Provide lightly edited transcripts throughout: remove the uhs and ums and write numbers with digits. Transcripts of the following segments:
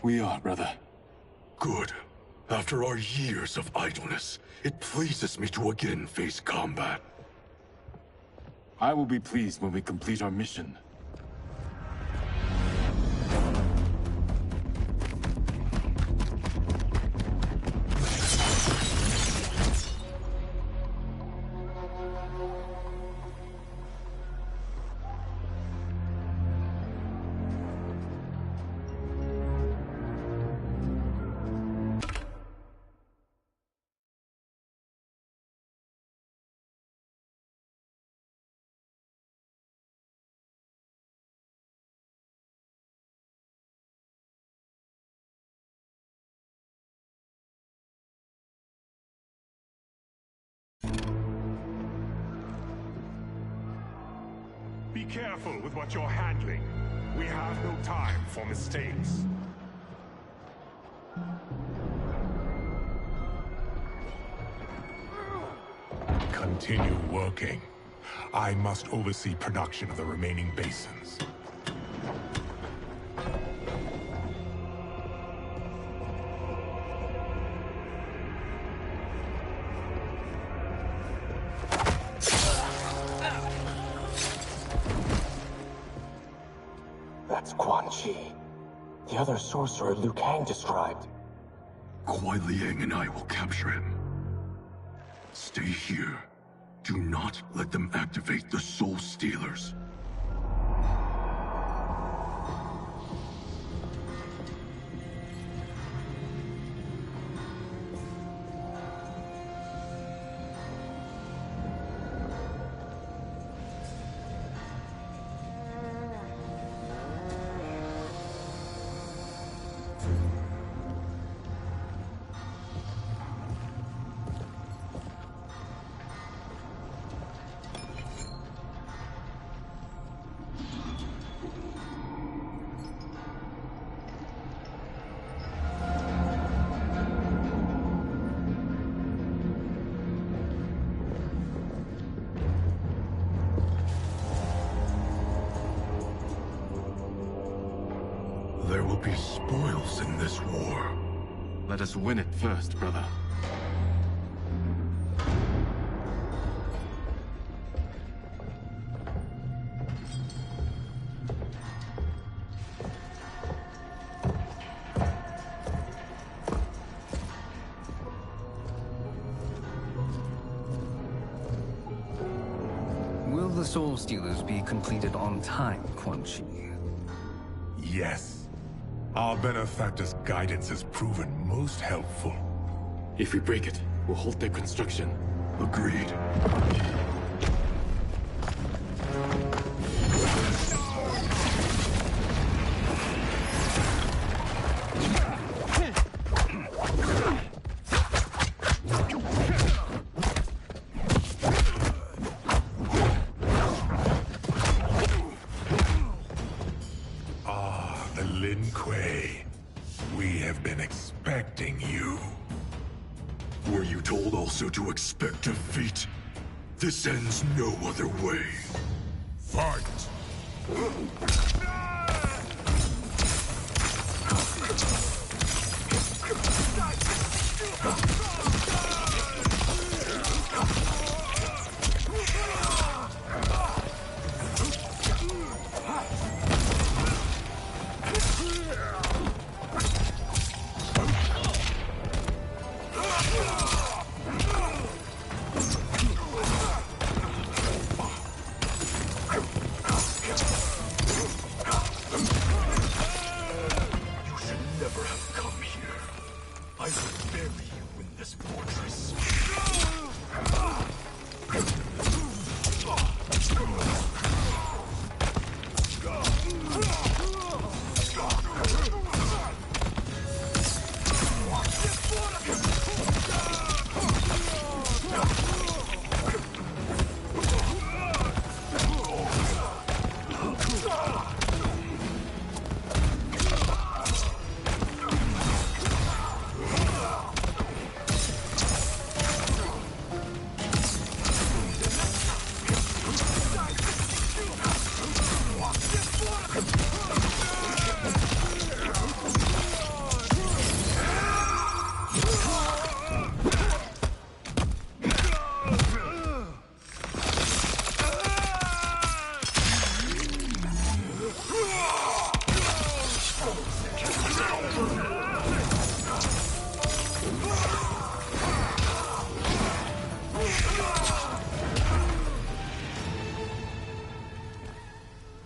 We are, brother. Good. After our years of idleness, it pleases me to again face combat. I will be pleased when we complete our mission. Be careful with what you're handling. We have no time for mistakes. Continue working. I must oversee production of the remaining basins. That's Quan Chi. The other sorcerer Liu Kang described. Kuai Liang and I will capture him. Stay here. Do not let them activate the Soul Stealers. There will be spoils in this war. Let us win it first, brother. Will the Soul Stealers be completed on time, Quan Chi? Yes. Our benefactor's guidance has proven most helpful. If we break it, we'll halt their construction. Agreed. Lin Kuei, we have been expecting you. Were you told also to expect defeat? This ends no other way. Fight!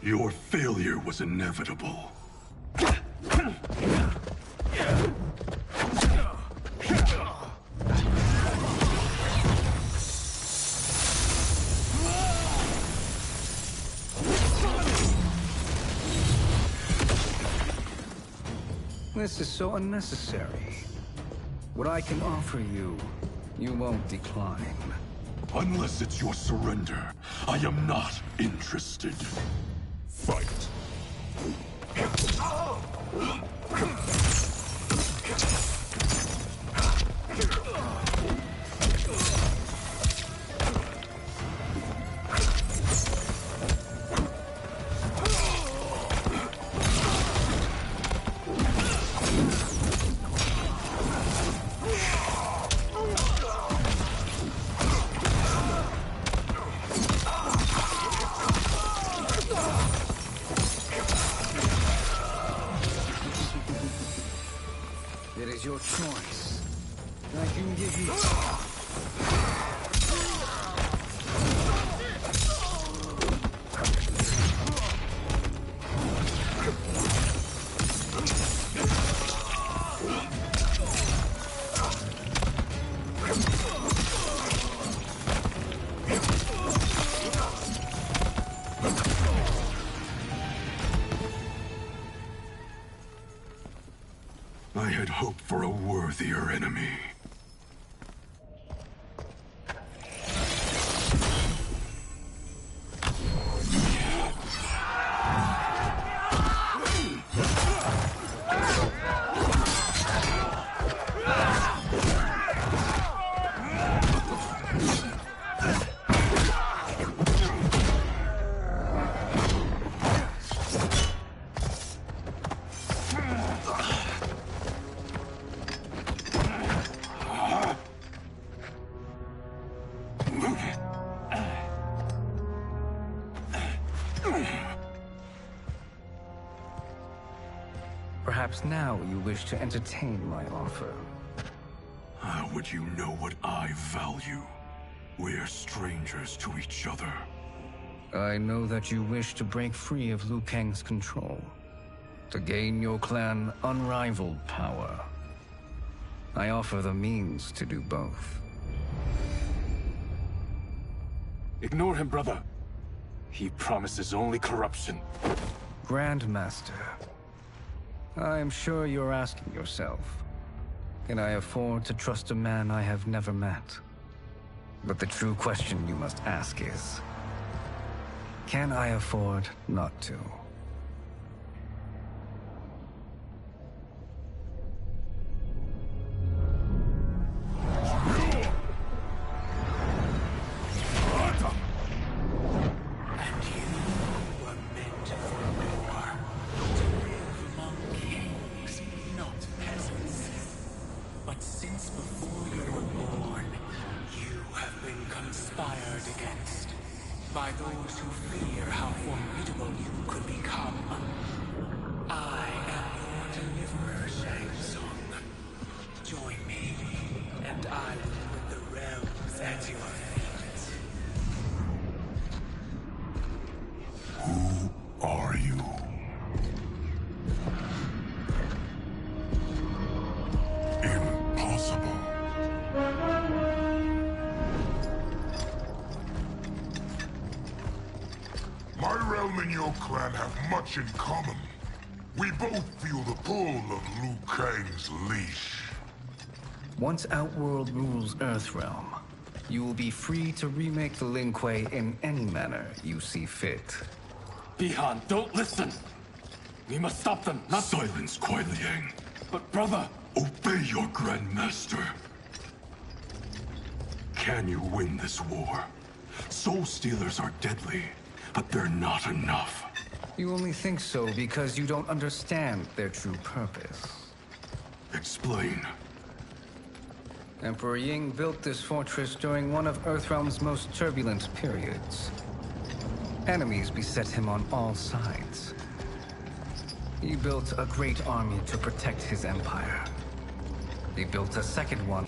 Your failure was inevitable. This is so unnecessary. What I can offer you, you won't decline. Unless it's your surrender, I am not interested. Fight. It is your choice. I can give you... I had hoped for a worthier enemy. Perhaps now you wish to entertain my offer. How would you know what I value? We're strangers to each other. I know that you wish to break free of Liu Kang's control, to gain your clan unrivaled power. I offer the means to do both. Ignore him, brother. He promises only corruption. Grandmaster, I am sure you're asking yourself, can I afford to trust a man I have never met? But the true question you must ask is, can I afford not to? By those who fear how formidable you could become. I am your deliverer, Shang Tsung. Join me, and I will put the realms at your feet. Who are you? Impossible. My realm and your clan have much in common. We both feel the pull of Liu Kang's leash. Once Outworld rules Earthrealm, you will be free to remake the Lin Kuei in any manner you see fit. Bi-Han, don't listen! We must stop them, not... Silence, Kuai Liang. But brother... Obey your Grandmaster. Can you win this war? Soul Stealers are deadly, but they're not enough. You only think so because you don't understand their true purpose. Explain. Emperor Ying built this fortress during one of Earthrealm's most turbulent periods. Enemies beset him on all sides. He built a great army to protect his empire. He built a second one.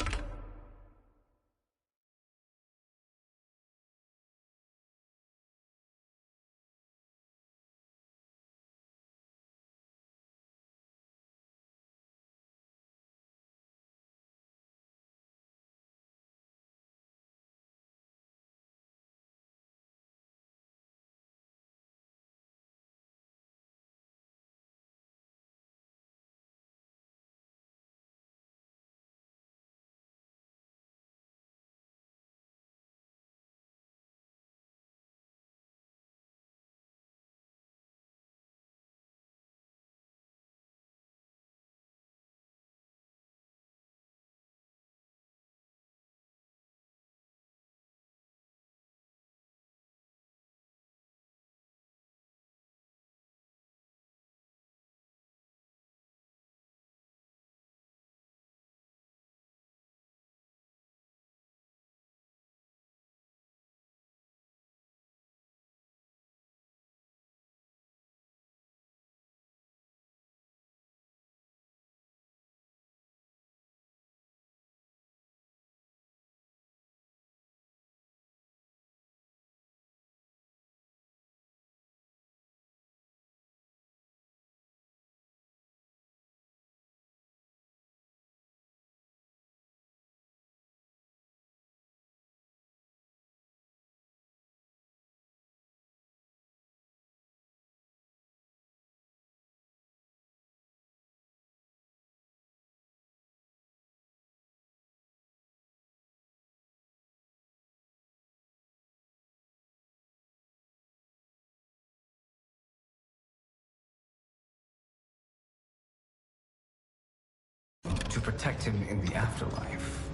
To protect him in the afterlife.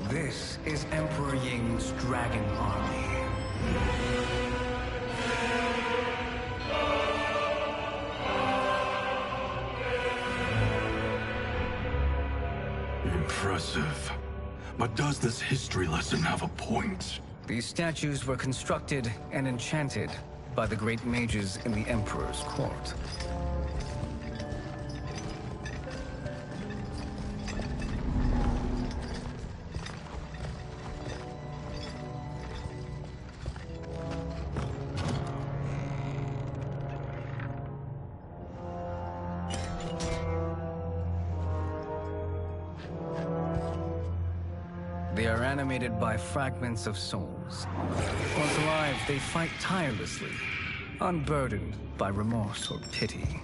This is Emperor Ying's Dragon Army. Impressive. But does this history lesson have a point? These statues were constructed and enchanted by the great mages in the Emperor's court. They are animated by fragments of souls. Once alive, they fight tirelessly, unburdened by remorse or pity.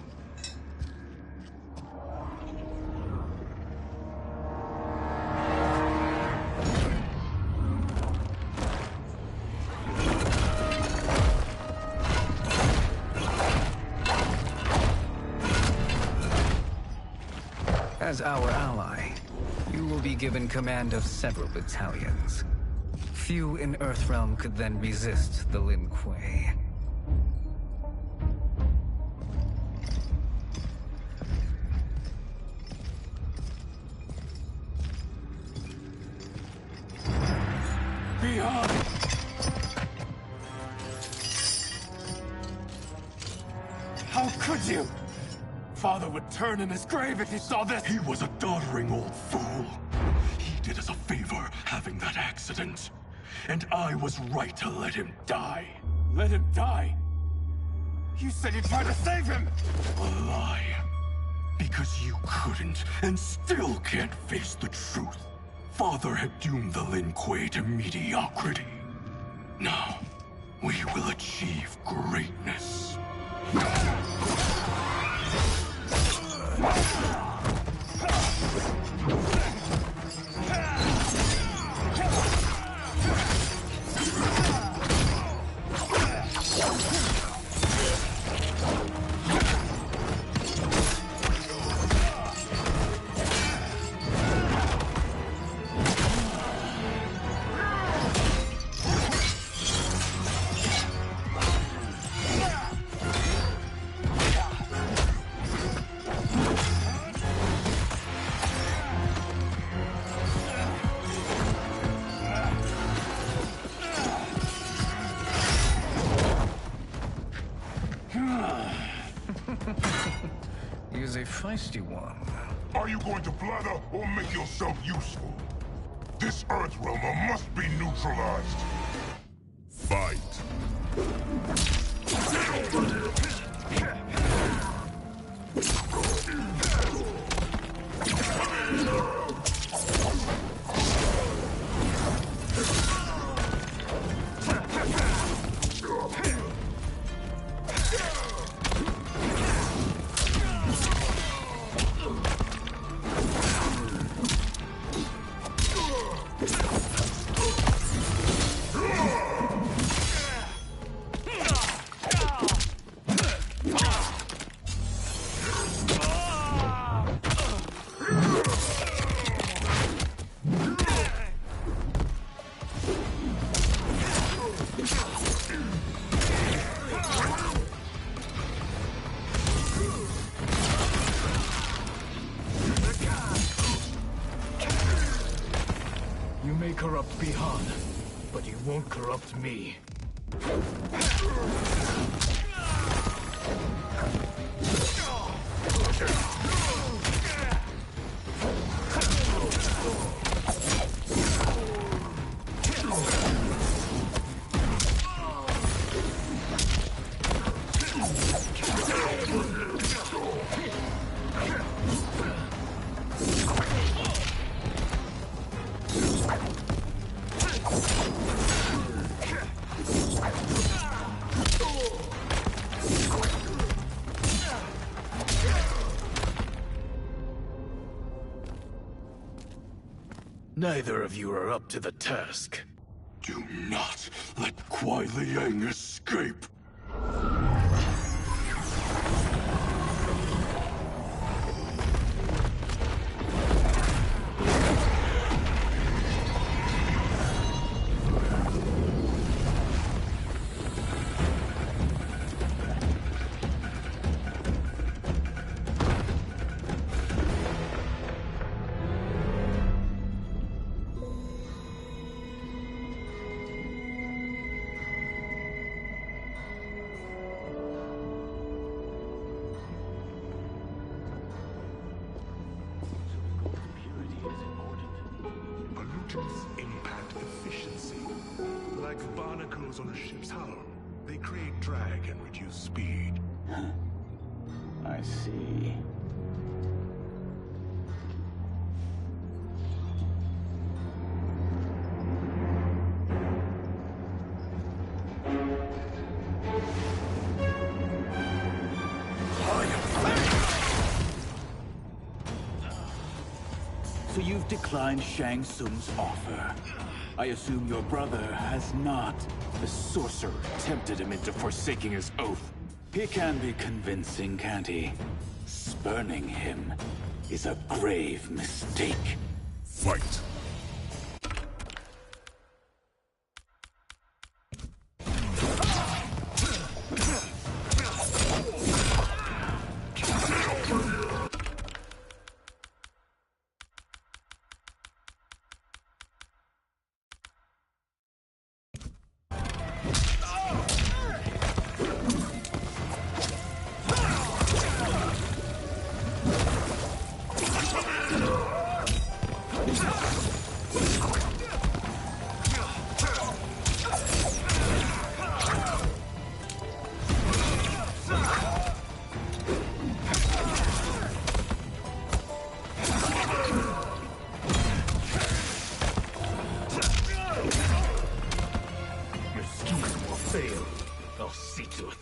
As our ally, you will be given command of several battalions. Few in Earthrealm could then resist the Lin Kuei. Behind! How could you? Father would turn in his grave if he saw this! He was a doddering old fool. He did us a favor having that accident. And I was right to let him die. Let him die? You said you tried to save him! A lie. Because you couldn't and still can't face the truth. Father had doomed the Lin Kuei to mediocrity. Now, we will achieve greatness. He is a feisty one. Are you going to blather or make yourself useful? This Earthrealmer must be neutralized. Fight. You may corrupt Bihan, but you won't corrupt me. Neither of you are up to the task. Do not let Kuai Liang escape! Pollutants impact efficiency. Like barnacles on a ship's hull, they create drag and reduce speed. I see. So you've declined Shang Tsung's offer. I assume your brother has not. The sorcerer tempted him into forsaking his oath. He can be convincing, can't he? Spurning him is a grave mistake. Fight! I'll see to it.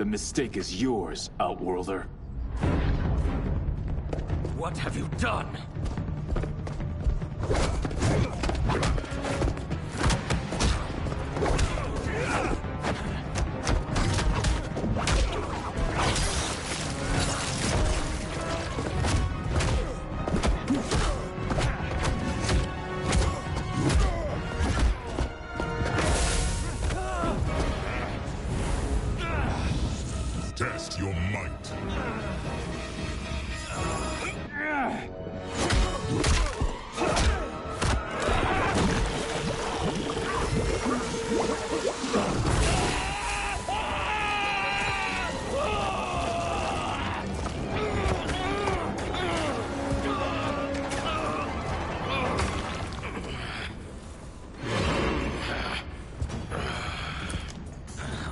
The mistake is yours, Outworlder. What have you done? Test your might.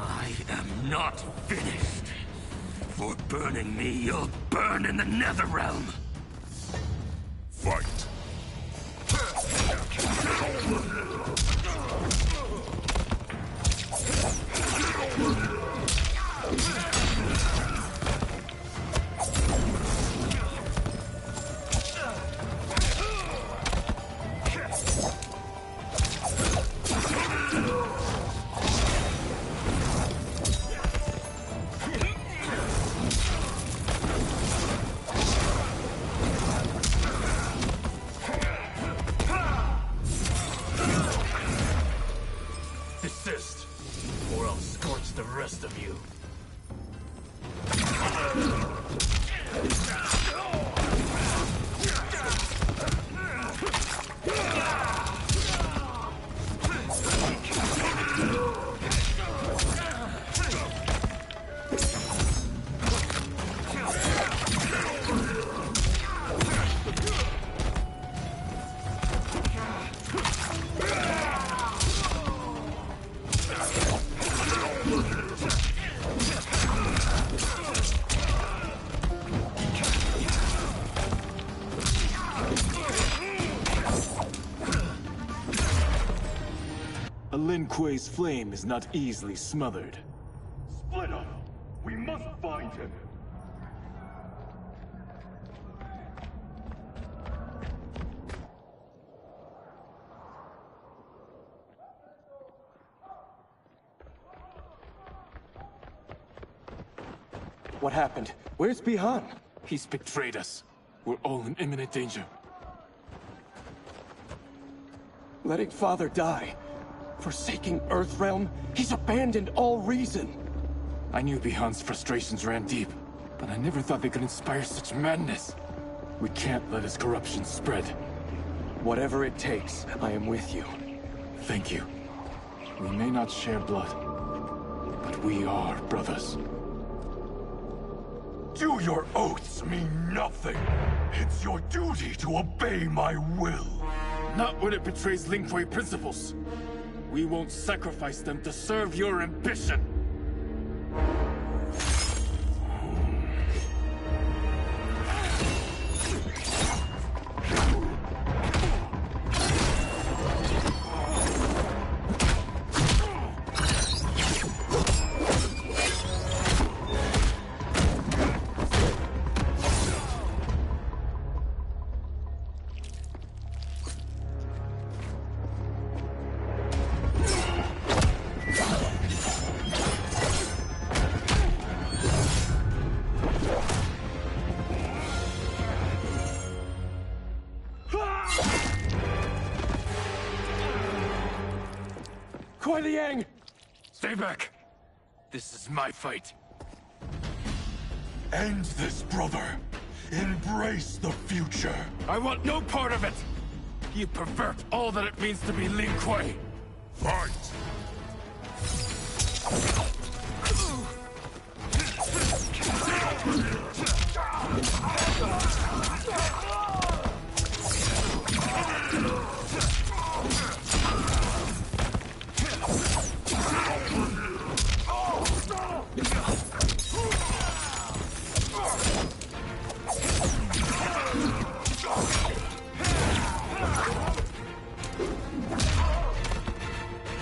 I am not finished. For burning me, you'll burn in the Netherrealm. Fight. Desist, or I'll scorch the rest of you. A Lin Kuei's flame is not easily smothered. Split up! We must find him! What happened? Where's Bi-Han? He's betrayed us. We're all in imminent danger. Letting Father die. Forsaking Earthrealm. He's abandoned all reason. I knew Bi-Han's frustrations ran deep, but I never thought they could inspire such madness. We can't let his corruption spread. Whatever it takes, I am with you. Thank you. We may not share blood, but we are brothers. Do your oaths mean nothing? It's your duty to obey my will. Not when it betrays Lin Kuei principles. We won't sacrifice them to serve your ambition. Kuei Liang! Stay back. This is my fight. End this, brother. Embrace the future. I want no part of it! You pervert all that it means to be Lin Kuei! Fight!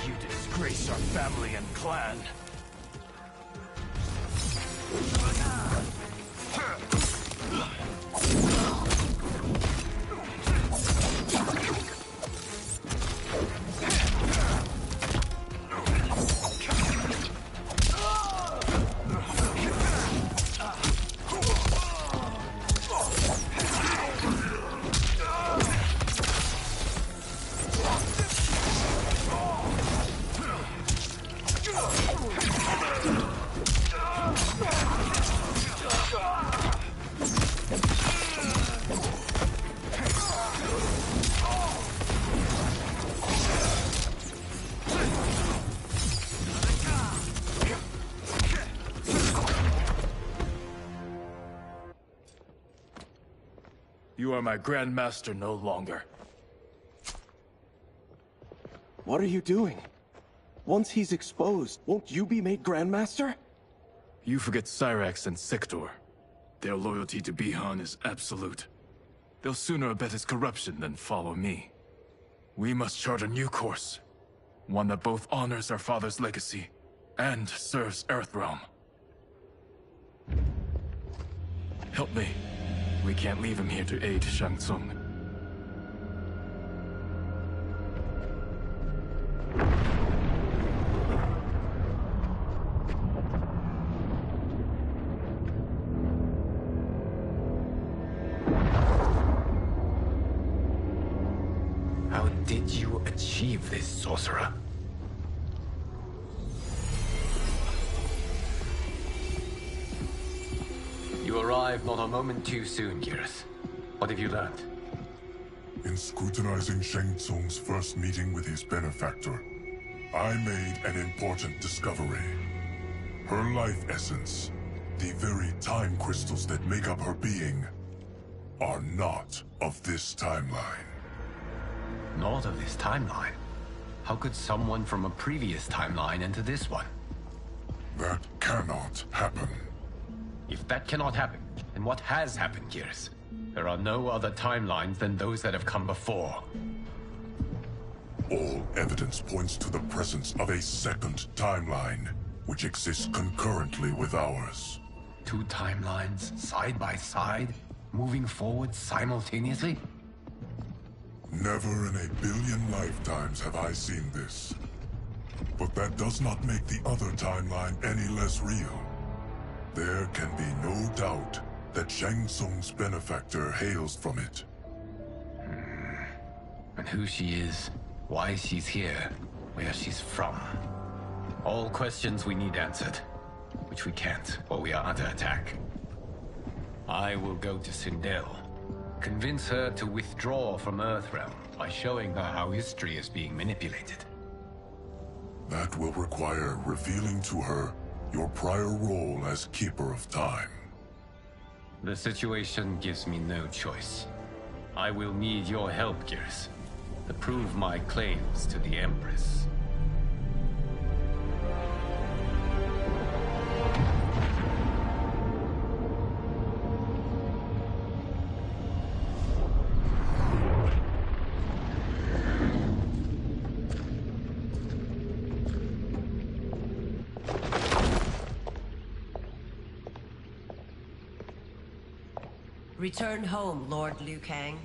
You disgrace our family and clan. You are my Grandmaster no longer. What are you doing? Once he's exposed, won't you be made Grandmaster? You forget Cyrax and Sector. Their loyalty to Bihan is absolute. They'll sooner abet his corruption than follow me. We must chart a new course. One that both honors our father's legacy and serves Earthrealm. Help me. We can't leave him here to aid Shang Tsung. How did you achieve this, sorcerer? You arrived not a moment too soon, Geras. What have you learned? In scrutinizing Shang Tsung's first meeting with his benefactor, I made an important discovery. Her life essence, the very time crystals that make up her being, are not of this timeline. Not of this timeline? How could someone from a previous timeline enter this one? That cannot happen. If that cannot happen, then what has happened, Geras? There are no other timelines than those that have come before. All evidence points to the presence of a second timeline, which exists concurrently with ours. Two timelines, side by side, moving forward simultaneously? Never in a billion lifetimes have I seen this. But that does not make the other timeline any less real. There can be no doubt that Shang Tsung's benefactor hails from it. And who she is, why she's here, where she's from. All questions we need answered, which we can't, or we are under attack. I will go to Sindel, convince her to withdraw from Earthrealm by showing her how history is being manipulated. That will require revealing to her your prior role as Keeper of Time. The situation gives me no choice. I will need your help, Geras, to prove my claims to the Empress. Return home, Lord Liu Kang.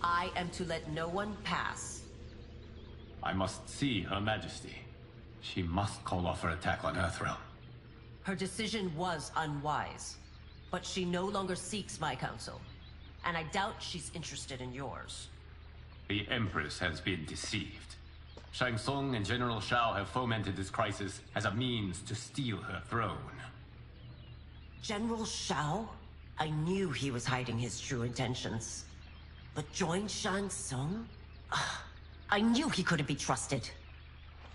I am to let no one pass. I must see Her Majesty. She must call off her attack on Earthrealm. Her decision was unwise, but she no longer seeks my counsel, and I doubt she's interested in yours. The Empress has been deceived. Shang Tsung and General Shao have fomented this crisis as a means to steal her throne. General Shao? I knew he was hiding his true intentions. But join Shang Tsung? I knew he couldn't be trusted.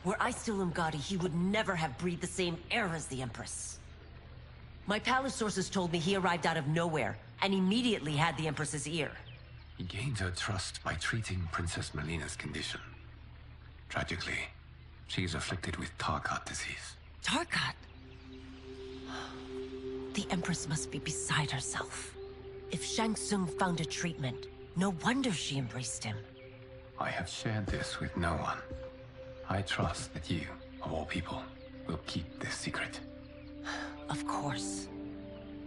Were I still Umgadi, he would never have breathed the same air as the Empress. My palace sources told me he arrived out of nowhere, and immediately had the Empress's ear. He gained her trust by treating Princess Melina's condition. Tragically, she is afflicted with Tarkat disease. Tarkat? The Empress must be beside herself. If Shang Tsung found a treatment, no wonder she embraced him. I have shared this with no one. I trust that you, of all people, will keep this secret. Of course.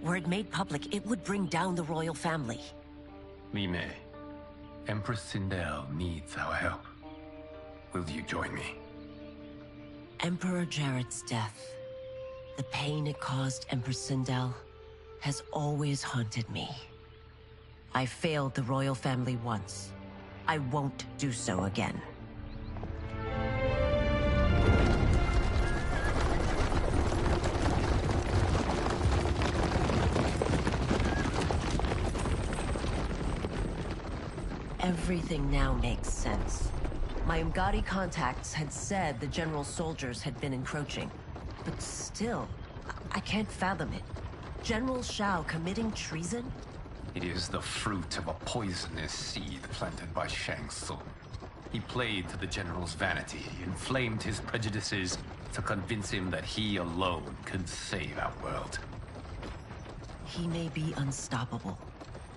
Were it made public, it would bring down the royal family. Li Mei, Empress Sindel needs our help. Will you join me? Emperor Jared's death, the pain it caused Empress Sindel, has always haunted me. I failed the royal family once. I won't do so again. Everything now makes sense. My Umgadi contacts had said the general's soldiers had been encroaching. But still, I can't fathom it. General Shao committing treason? It is the fruit of a poisonous seed planted by Shang Tsung. He played to the general's vanity, inflamed his prejudices to convince him that he alone could save our world. He may be unstoppable.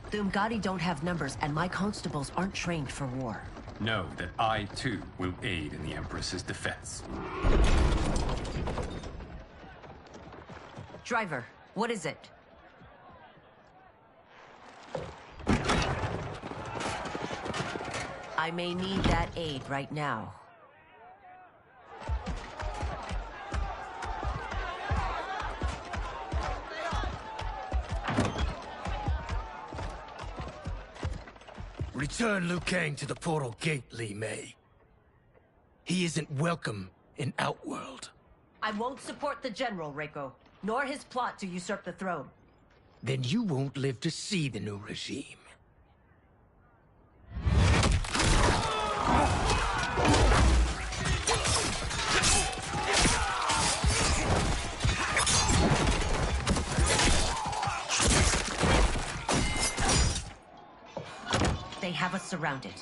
The Umgadi don't have numbers, and my constables aren't trained for war. Know that I, too, will aid in the Empress's defense. Driver, what is it? I may need that aid right now. Return Liu Kang to the portal gate, Li Mei. He isn't welcome in Outworld. I won't support the General, Reiko, nor his plot to usurp the throne. Then you won't live to see the new regime. They have us surrounded.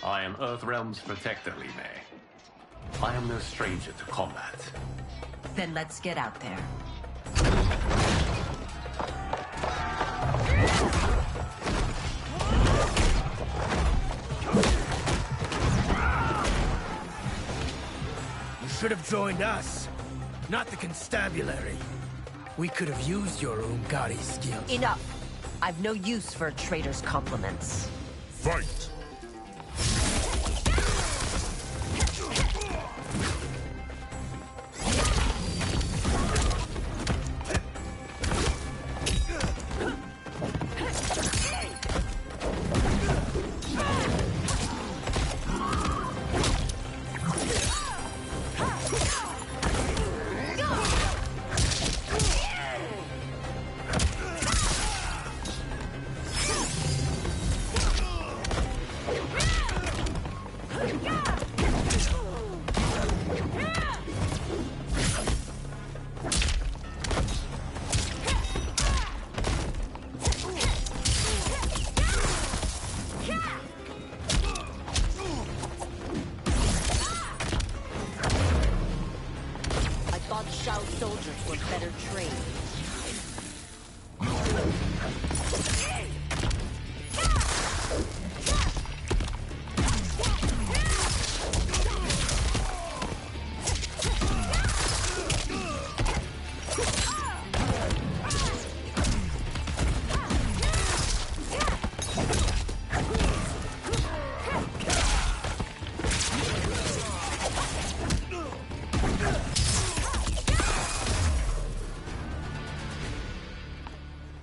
I am Earthrealm's protector, Li Mei. I am no stranger to combat. Then let's get out there. You should have joined us, not the constabulary. We could have used your Umgadi skills. Enough! I've no use for a traitor's compliments. Fight!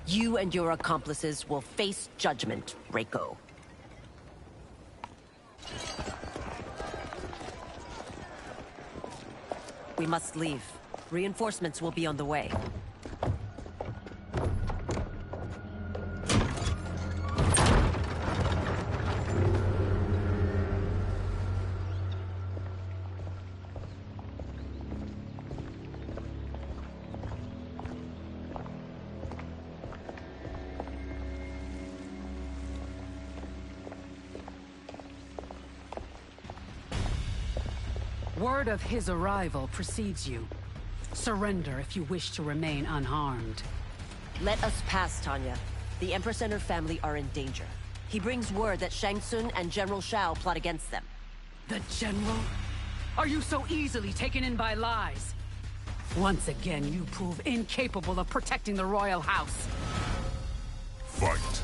You and your accomplices will face judgment, Reiko. We must leave. Reinforcements will be on the way. Word of his arrival precedes you. Surrender if you wish to remain unharmed. Let us pass, Tanya. The Empress and her family are in danger. He brings word that Shang Tsung and General Shao plot against them. The General? Are you so easily taken in by lies? Once again, you prove incapable of protecting the royal house. Fight.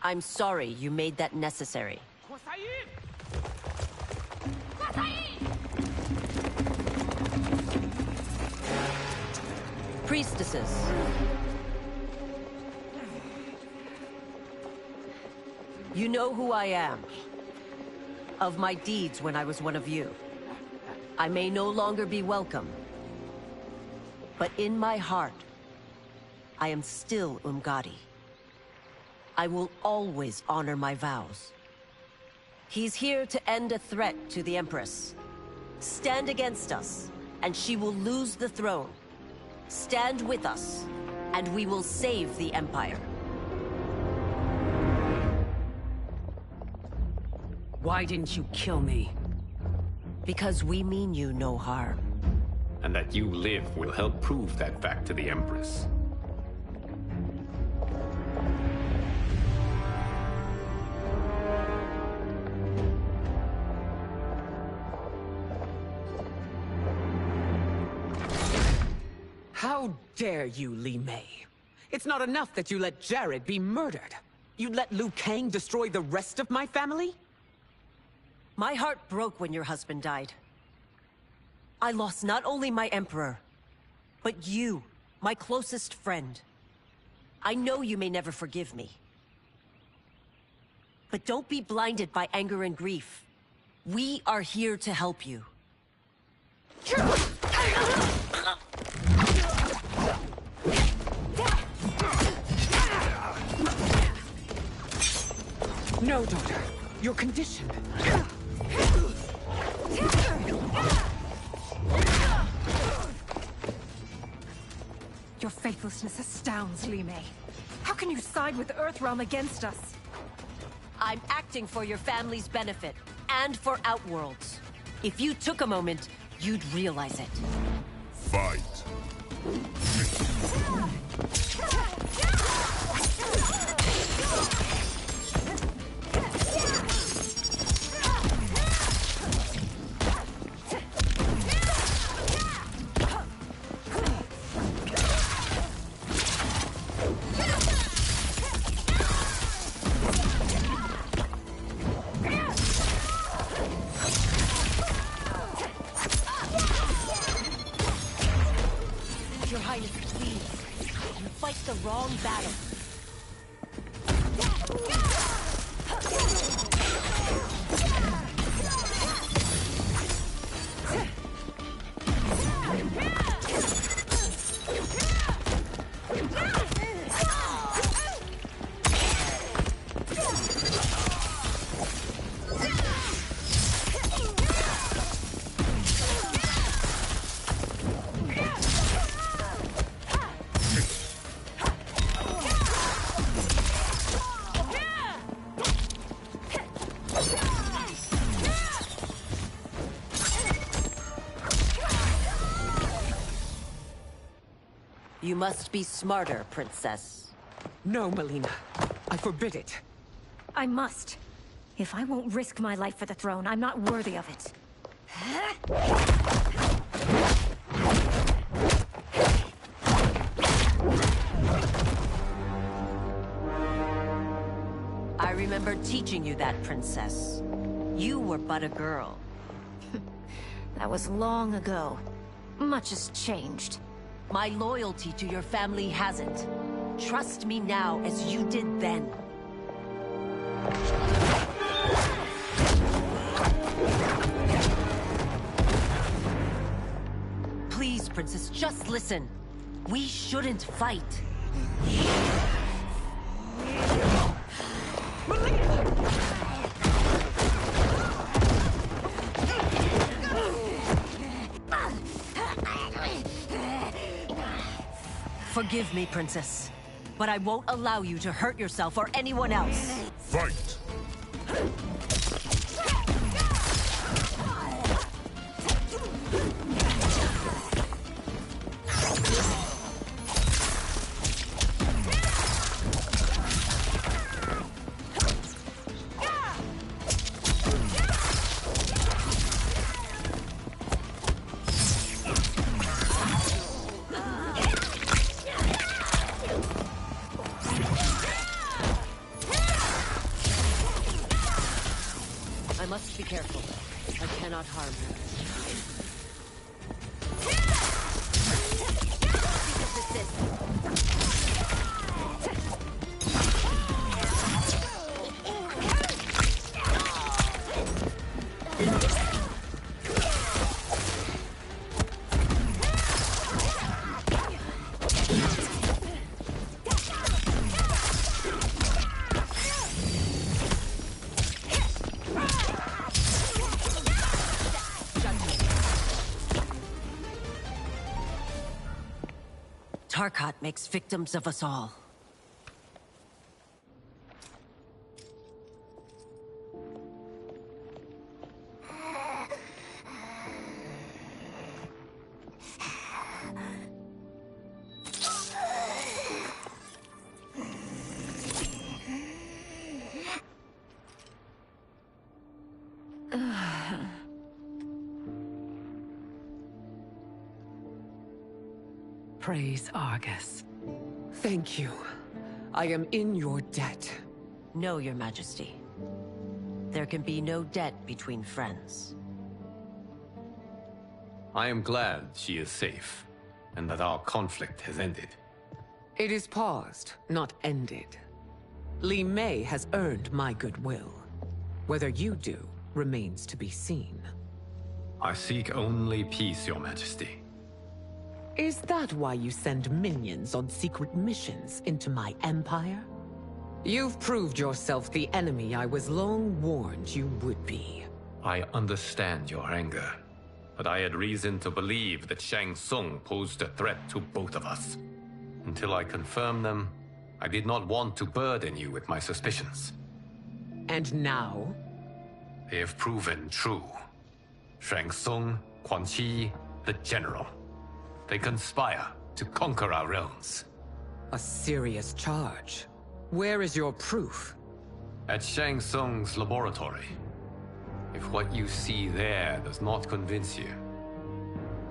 I'm sorry you made that necessary. Priestesses. You know who I am. Of my deeds when I was one of you. I may no longer be welcome. But in my heart, I am still Umgadi. I will always honor my vows. He's here to end a threat to the Empress. Stand against us, and she will lose the throne. Stand with us, and we will save the Empire. Why didn't you kill me? Because we mean you no harm. And that you live will help prove that fact to the Empress. How dare you, Li Mei? It's not enough that you let Jared be murdered. You'd let Liu Kang destroy the rest of my family? My heart broke when your husband died. I lost not only my Emperor, but you, my closest friend. I know you may never forgive me. But don't be blinded by anger and grief. We are here to help you. No, daughter. You're conditioned. Your faithlessness astounds, Li Mei. How can you side with Earthrealm against us? I'm acting for your family's benefit, and for Outworlds. If you took a moment, you'd realize it. Fight. Your Highness, please. You fight the wrong battle. You must be smarter, Princess. No, Mileena. I forbid it. I must. If I won't risk my life for the throne, I'm not worthy of it. I remember teaching you that, Princess. You were but a girl. That was long ago. Much has changed. My loyalty to your family hasn't. Trust me now as you did then. Please, Princess, just listen. We shouldn't fight. Forgive me, Princess, but I won't allow you to hurt yourself or anyone else. Fight! I must be careful. I cannot harm her. Tarkat makes victims of us all. Praise Argus. Thank you. I am in your debt. No, Your Majesty. There can be no debt between friends. I am glad she is safe, and that our conflict has ended. It is paused, not ended. Li Mei has earned my goodwill. Whether you do remains to be seen. I seek only peace, Your Majesty. Is that why you send minions on secret missions into my empire? You've proved yourself the enemy I was long warned you would be. I understand your anger, but I had reason to believe that Shang Tsung posed a threat to both of us. Until I confirmed them, I did not want to burden you with my suspicions. And now? They have proven true. Shang Tsung, Quan Chi, the General. They conspire to conquer our realms. A serious charge. Where is your proof? At Shang Tsung's laboratory. If what you see there does not convince you,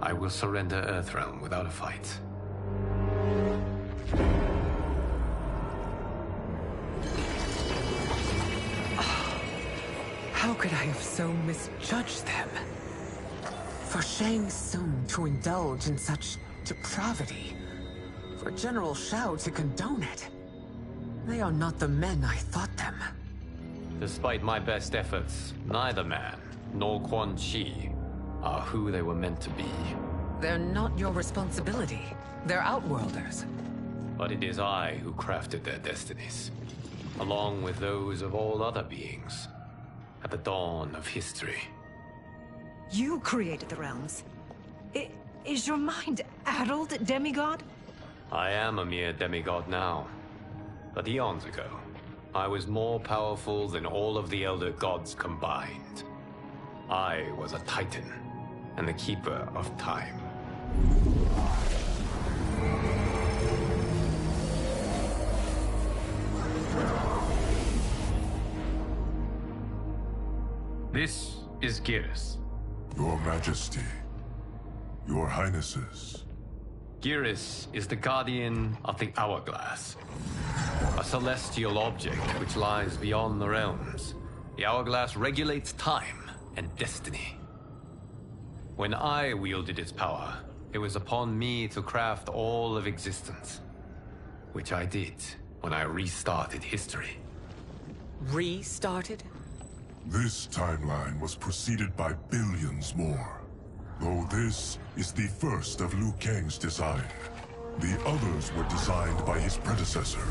I will surrender Earthrealm without a fight. How could I have so misjudged them? For Shang Tsung to indulge in such depravity, for General Shao to condone it, they are not the men I thought them. Despite my best efforts, neither man nor Quan Chi are who they were meant to be. They're not your responsibility. They're Outworlders. But it is I who crafted their destinies, along with those of all other beings, at the dawn of history. You created the realms. Is your mind addled, demigod? I am a mere demigod now. But eons ago, I was more powerful than all of the Elder Gods combined. I was a Titan, and the Keeper of Time. This is Geras. Your Majesty. Your Highnesses. Geras is the guardian of the Hourglass. A celestial object which lies beyond the realms. The Hourglass regulates time and destiny. When I wielded its power, It was upon me to craft all of existence, which I did when I restarted history. Restarted? This timeline was preceded by billions more. Though this is the first of Liu Kang's design. The others were designed by his predecessor.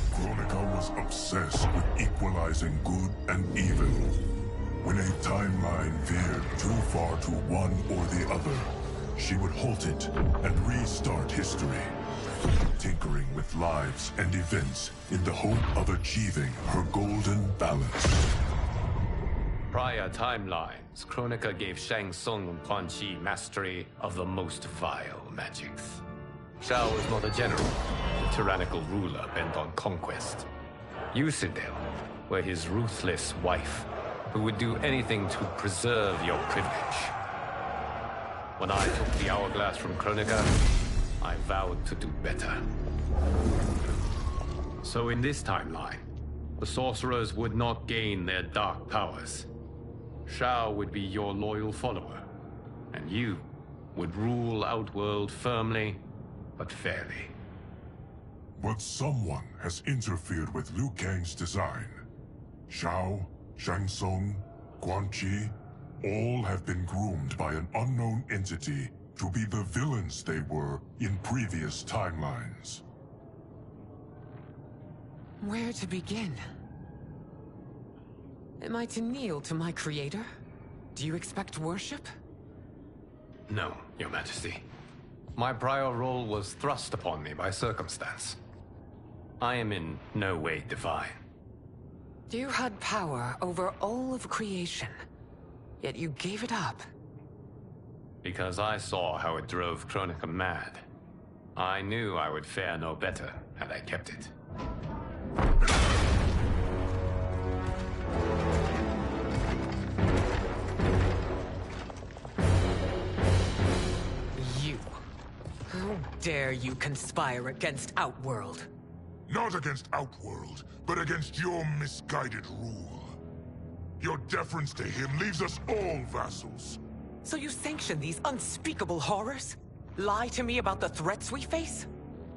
Kronika was obsessed with equalizing good and evil. When a timeline veered too far to one or the other, she would halt it and restart history, tinkering with lives and events in the hope of achieving her golden balance. Prior timelines, Kronika gave Shang Tsung and Quan Chi mastery of the most vile magics. Shao was not a general, a tyrannical ruler bent on conquest. You, Sindel, were his ruthless wife, who would do anything to preserve your privilege. When I took the hourglass from Kronika, I vowed to do better. So in this timeline, the sorcerers would not gain their dark powers. Shao would be your loyal follower, and you would rule Outworld firmly, but fairly. But someone has interfered with Liu Kang's design. Shao, Shang Tsung, Quan Chi, all have been groomed by an unknown entity to be the villains they were in previous timelines. Where to begin? Am I to kneel to my creator? Do you expect worship? No, Your Majesty. My prior role was thrust upon me by circumstance. I am in no way divine. You had power over all of creation, yet you gave it up. Because I saw how it drove Kronika mad. I knew I would fare no better had I kept it. You. How dare you conspire against Outworld? Not against Outworld, but against your misguided rule. Your deference to him leaves us all vassals. So you sanction these unspeakable horrors? Lie to me about the threats we face?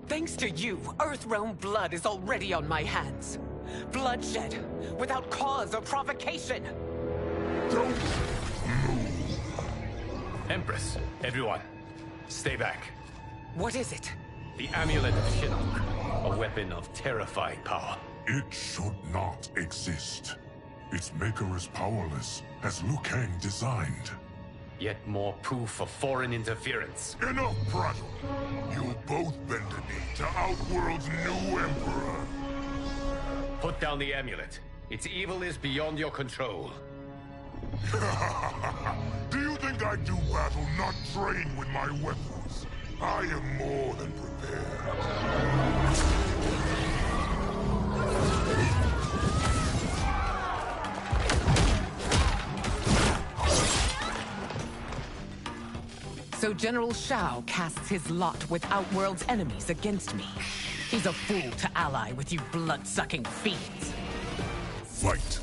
Thanks to you, Earthrealm blood is already on my hands. Bloodshed, without cause or provocation. Don't move. Empress, everyone, stay back. What is it? The Amulet of Shinnok, a weapon of terrifying power. It should not exist. Its maker is powerless, as Liu Kang designed. Yet more proof of foreign interference. Enough prattle! You'll both bend a knee to Outworld's new emperor. Put down the amulet. Its evil is beyond your control. Do you think I do battle not trained with my weapons? I am more than prepared. So General Shao casts his lot with Outworld's enemies against me. He's a fool to ally with you blood-sucking fiends. Fight!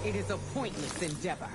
It is a pointless endeavor.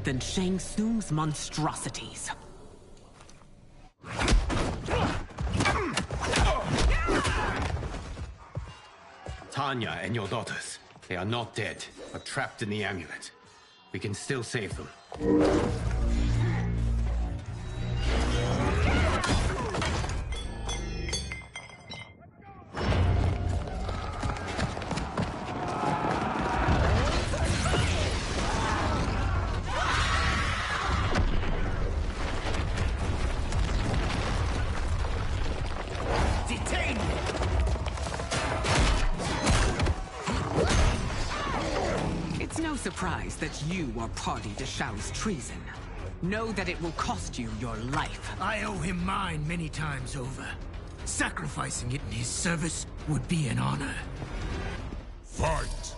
than Shang Tsung's monstrosities. Tanya and your daughters, they are not dead, but trapped in the amulet. We can still save them. Surprised that you are party to Shao's treason. Know that it will cost you your life. I owe him mine many times over. Sacrificing it in his service would be an honor. Fight!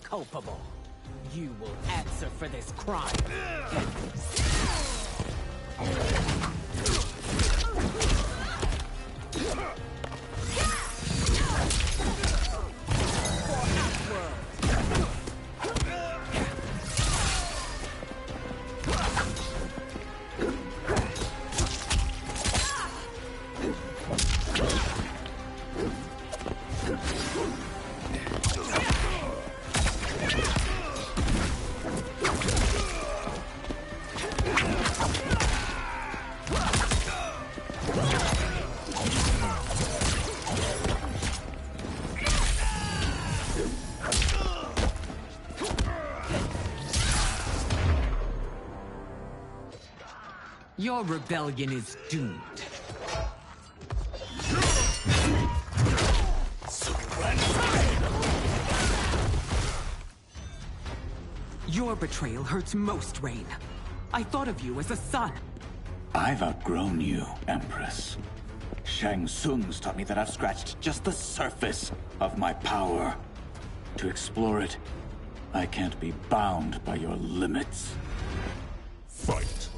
Culpable. You will answer for this crime. Your rebellion is doomed. Your betrayal hurts most, Rain. I thought of you as a son. I've outgrown you, Empress. Shang Tsung's taught me that I've scratched just the surface of my power. To explore it, I can't be bound by your limits. Fight!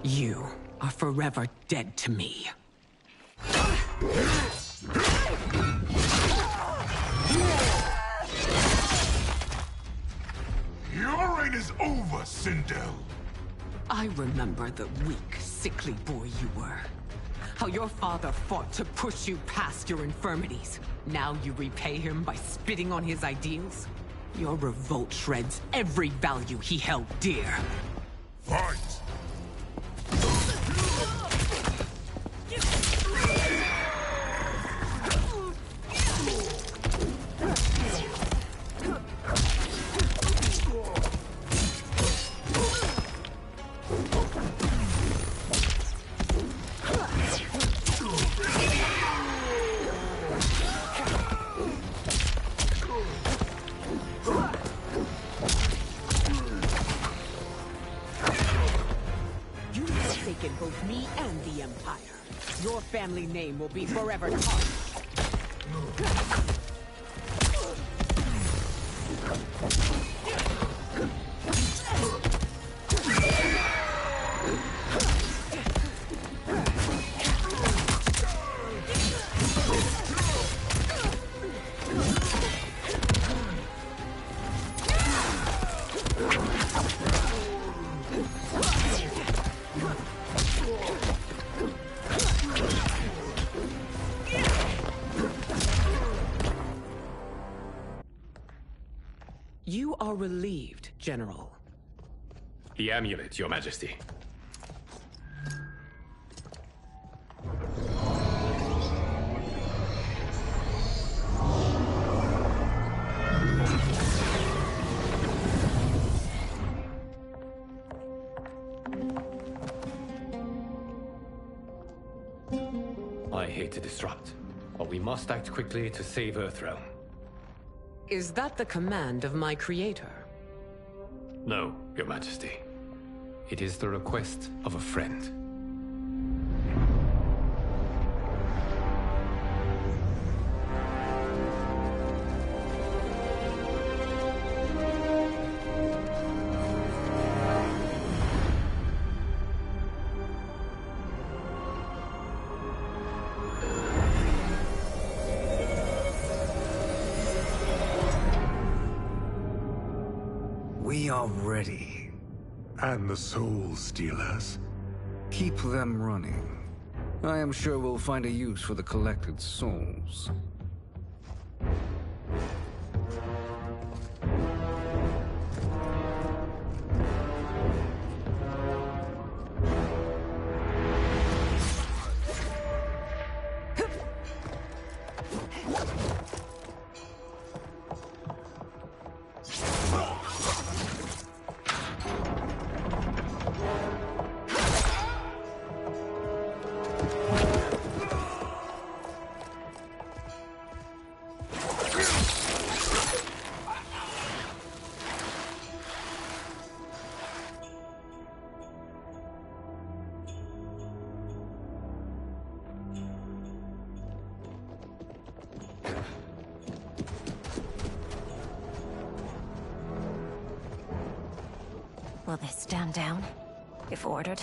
You are forever dead to me. Your reign is over, Sindel. I remember the weak, sickly boy you were. How your father fought to push you past your infirmities. Now you repay him by spitting on his ideals? Your revolt shreds every value he held dear. Fight! Both me and the Empire. Your family name will be forever tarnished. You are relieved, General. The amulet, Your Majesty. I hate to disrupt, but we must act quickly to save Earthrealm. Is that the command of my creator? No, Your Majesty. It is the request of a friend. We are ready. And the Soul Stealers? Keep them running. I am sure we'll find a use for the collected souls. Will they stand down, if ordered?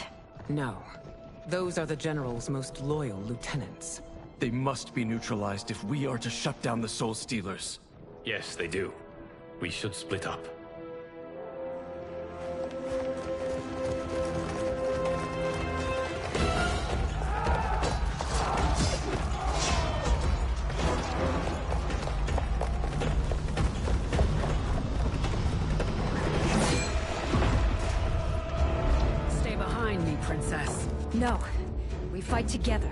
No. Those are the General's most loyal lieutenants. They must be neutralized if we are to shut down the Soul Stealers. Yes, they do. We should split up. Princess. No. We fight together.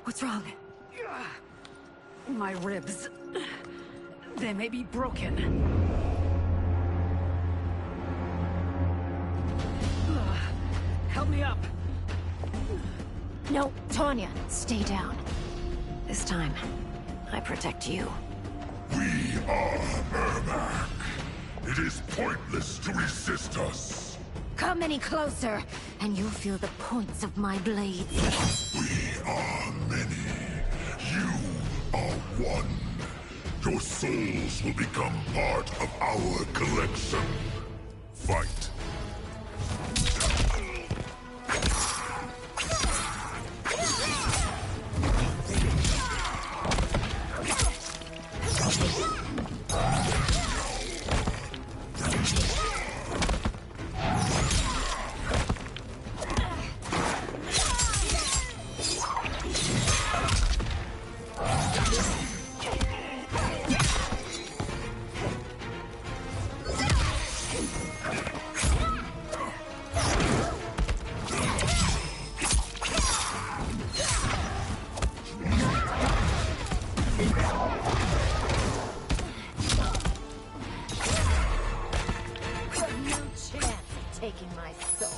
What's wrong? My ribs. They may be broken. Help me up. No, Tanya, stay down. This time, I protect you. We are Ermac. It is pointless to resist us. Come any closer, and you'll feel the points of my blades. We are many. You are one. Your souls will become part of our collection. Fight. Taking my soul.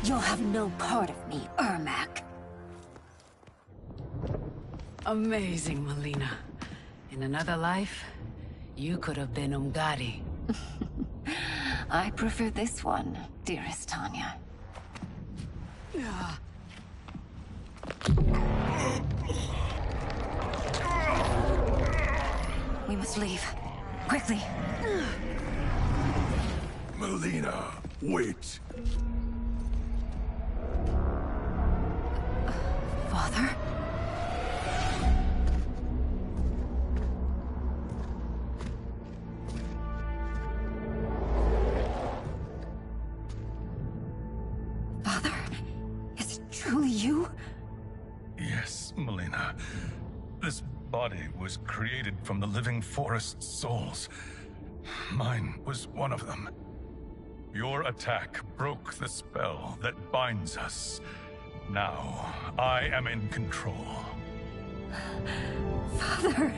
You'll have no part of me, Ermac. Amazing, Mileena. In another life, you could have been Umgadi. I prefer this one, dearest Tanya. We must leave. Quickly. Mileena, wait. Father? Father? Is it truly you? Yes, Mileena. This body was created from the living forest's souls. Mine was one of them. Your attack broke the spell that binds us. Now, I am in control. Father!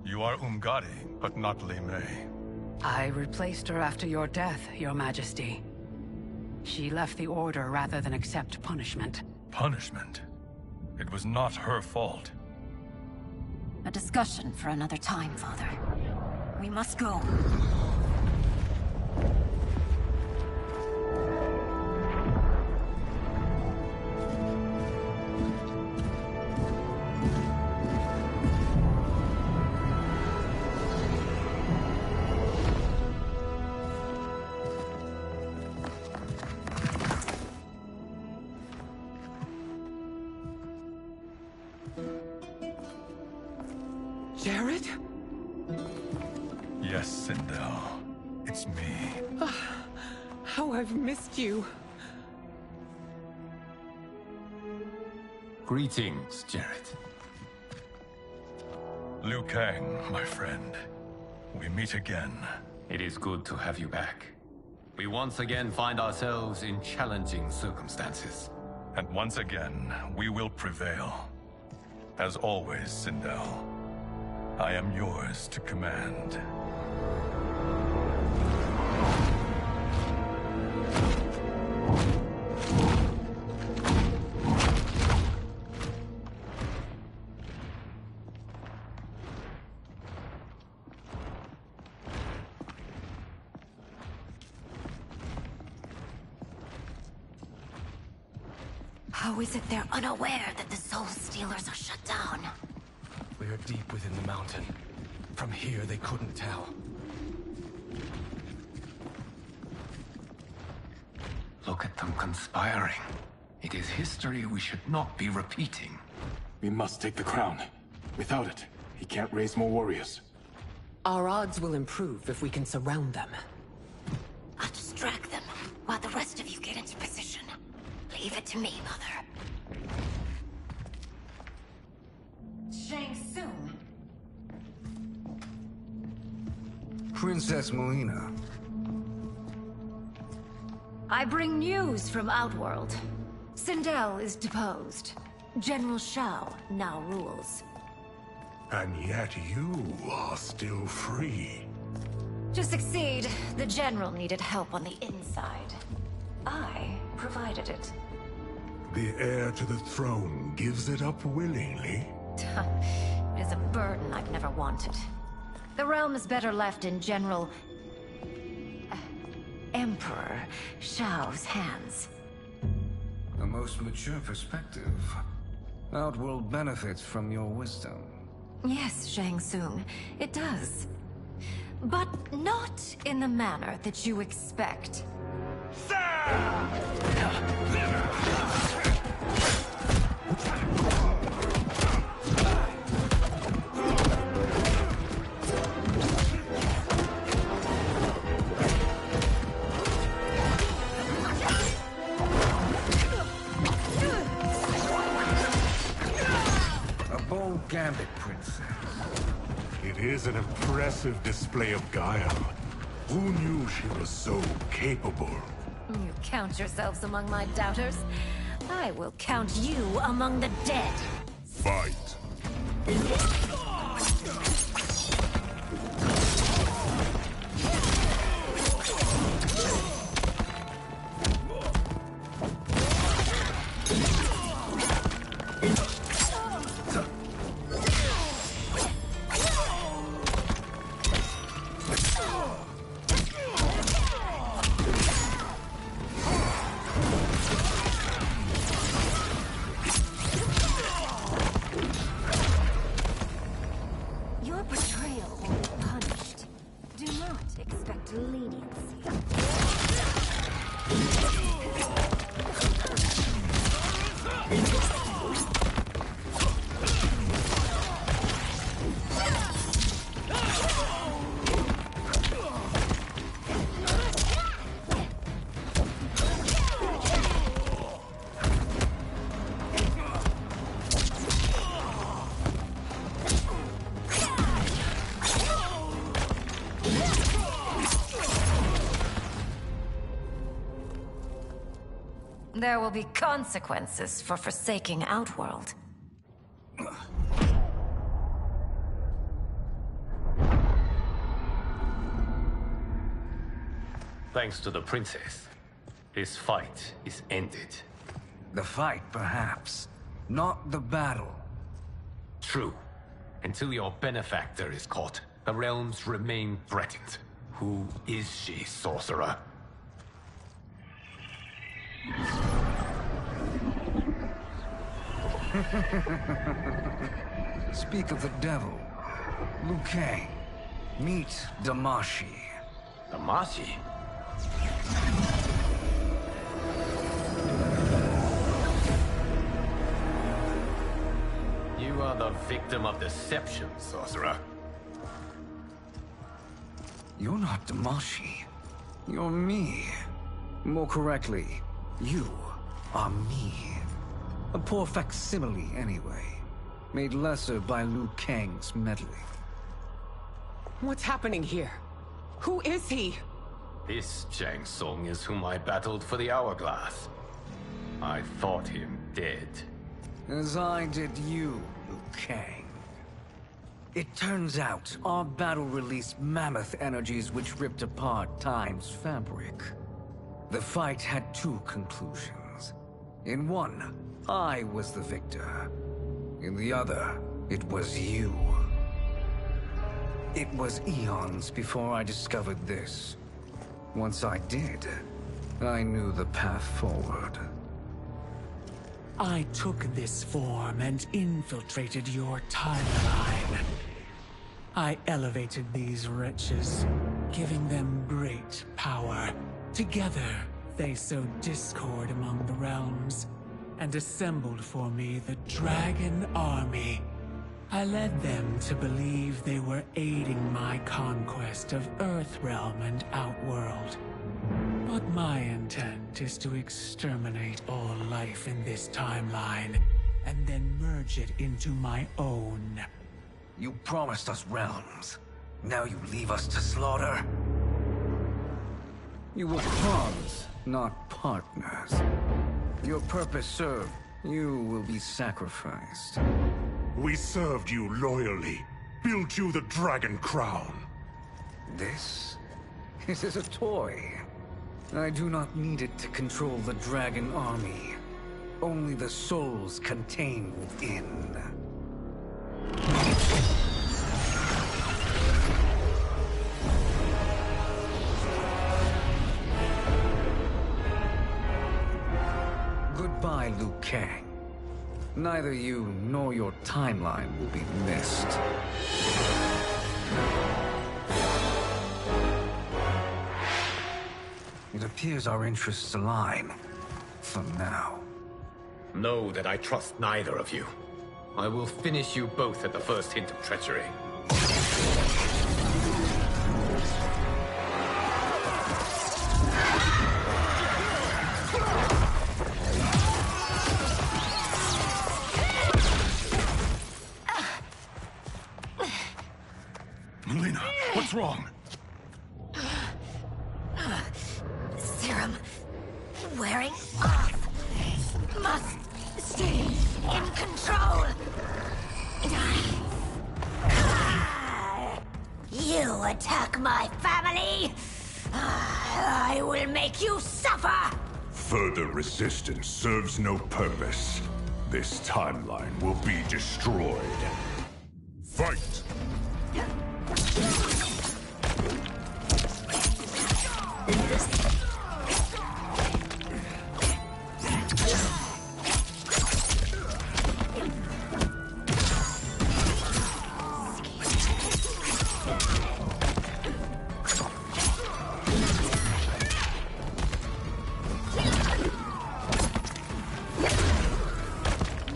You are Umgadi, but not Li Mei. I replaced her after your death, Your Majesty. She left the Order rather than accept punishment. Punishment? It was not her fault. A discussion for another time, Father. We must go. Jared? Yes, Sindel. It's me. How I've missed you. Greetings, Jared. Liu Kang, my friend. We meet again. It is good to have you back. We once again find ourselves in challenging circumstances. And once again, we will prevail. As always, Sindel, I am yours to command. How is it they're unaware that the Soul Stealers are shut down? We are deep within the mountain. From here, they couldn't tell. Look at them conspiring. It is history we should not be repeating. We must take the crown. Without it, he can't raise more warriors. Our odds will improve if we can surround them. Leave it to me, Mother. Shang Tsung. Princess Melina. I bring news from Outworld. Sindel is deposed. General Shao now rules. And yet you are still free. To succeed, the General needed help on the inside. I provided it. The heir to the throne gives it up willingly. It is a burden I've never wanted. The realm is better left in Emperor Shao's hands. A most mature perspective. Outworld benefits from your wisdom. Yes, Shang Tsung, it does. But not in the manner that you expect. A bold gambit, Princess. It is an impressive display of guile. Who knew she was so capable? You count yourselves among my doubters. I will count you among the dead. Fight. Your betrayal will be punished. Do not expect leniency. There will be consequences for forsaking Outworld. Thanks to the princess, this fight is ended. The fight, perhaps. Not the battle. True. Until your benefactor is caught, the realms remain threatened. Who is she, sorcerer? Speak of the devil. Liu Kang. Meet Damashi. Damashi? You are the victim of deception, sorcerer. You're not Damashi. You're me. More correctly, you are me. A poor facsimile, anyway. Made lesser by Liu Kang's meddling. What's happening here? Who is he? This Shang Tsung is whom I battled for the Hourglass. I thought him dead. As I did you, Liu Kang. It turns out our battle released mammoth energies which ripped apart time's fabric. The fight had two conclusions. In one, I was the victor. In the other, it was you. It was eons before I discovered this. Once I did, I knew the path forward. I took this form and infiltrated your timeline. I elevated these wretches, giving them great power. Together, they sowed discord among the realms, and assembled for me the Dragon Army. I led them to believe they were aiding my conquest of Earthrealm and Outworld. But my intent is to exterminate all life in this timeline, and then merge it into my own. You promised us realms. Now you leave us to slaughter? You were pawns, not partners. Your purpose served. You will be sacrificed. We served you loyally. Built you the Dragon Crown. This is a toy. I do not need it to control the Dragon Army. Only the souls contained within. Goodbye, Liu Kang. Neither you nor your timeline will be missed. It appears our interests align. For now. Know that I trust neither of you. I will finish you both at the first hint of treachery. Mileena, what's wrong? Serum wearing off. Must stay in control. You attack my family. I will make you suffer. Further resistance serves no purpose. This timeline will be destroyed. Fight!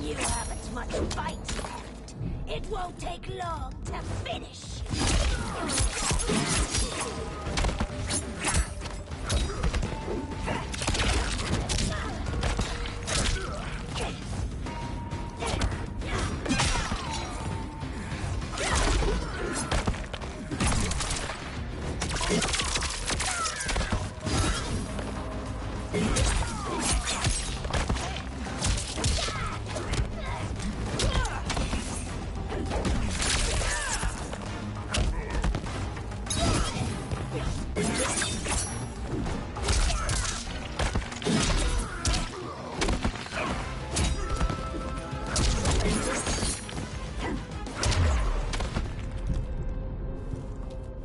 You haven't much fight left. It won't take long to finish.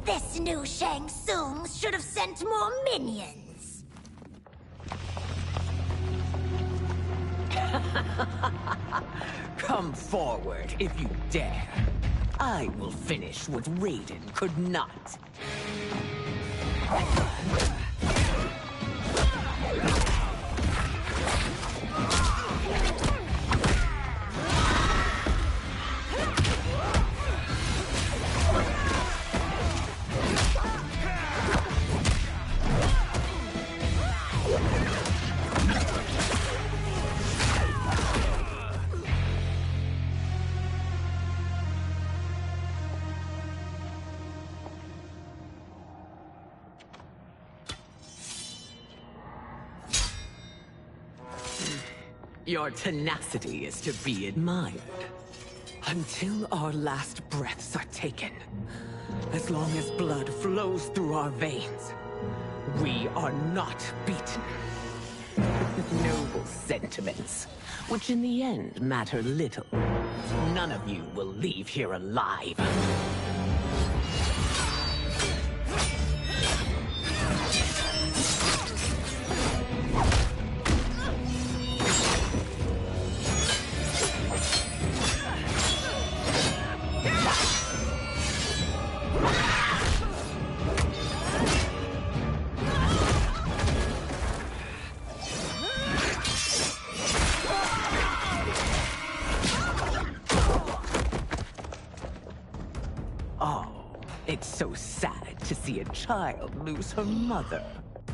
This new Shang Tsung should have sent more minions. Come forward if you dare. I will finish what Raiden could not. Your tenacity is to be admired. Until our last breaths are taken, as long as blood flows through our veins, we are not beaten. Noble sentiments, which in the end matter little. None of you will leave here alive. It's so sad to see a child lose her mother.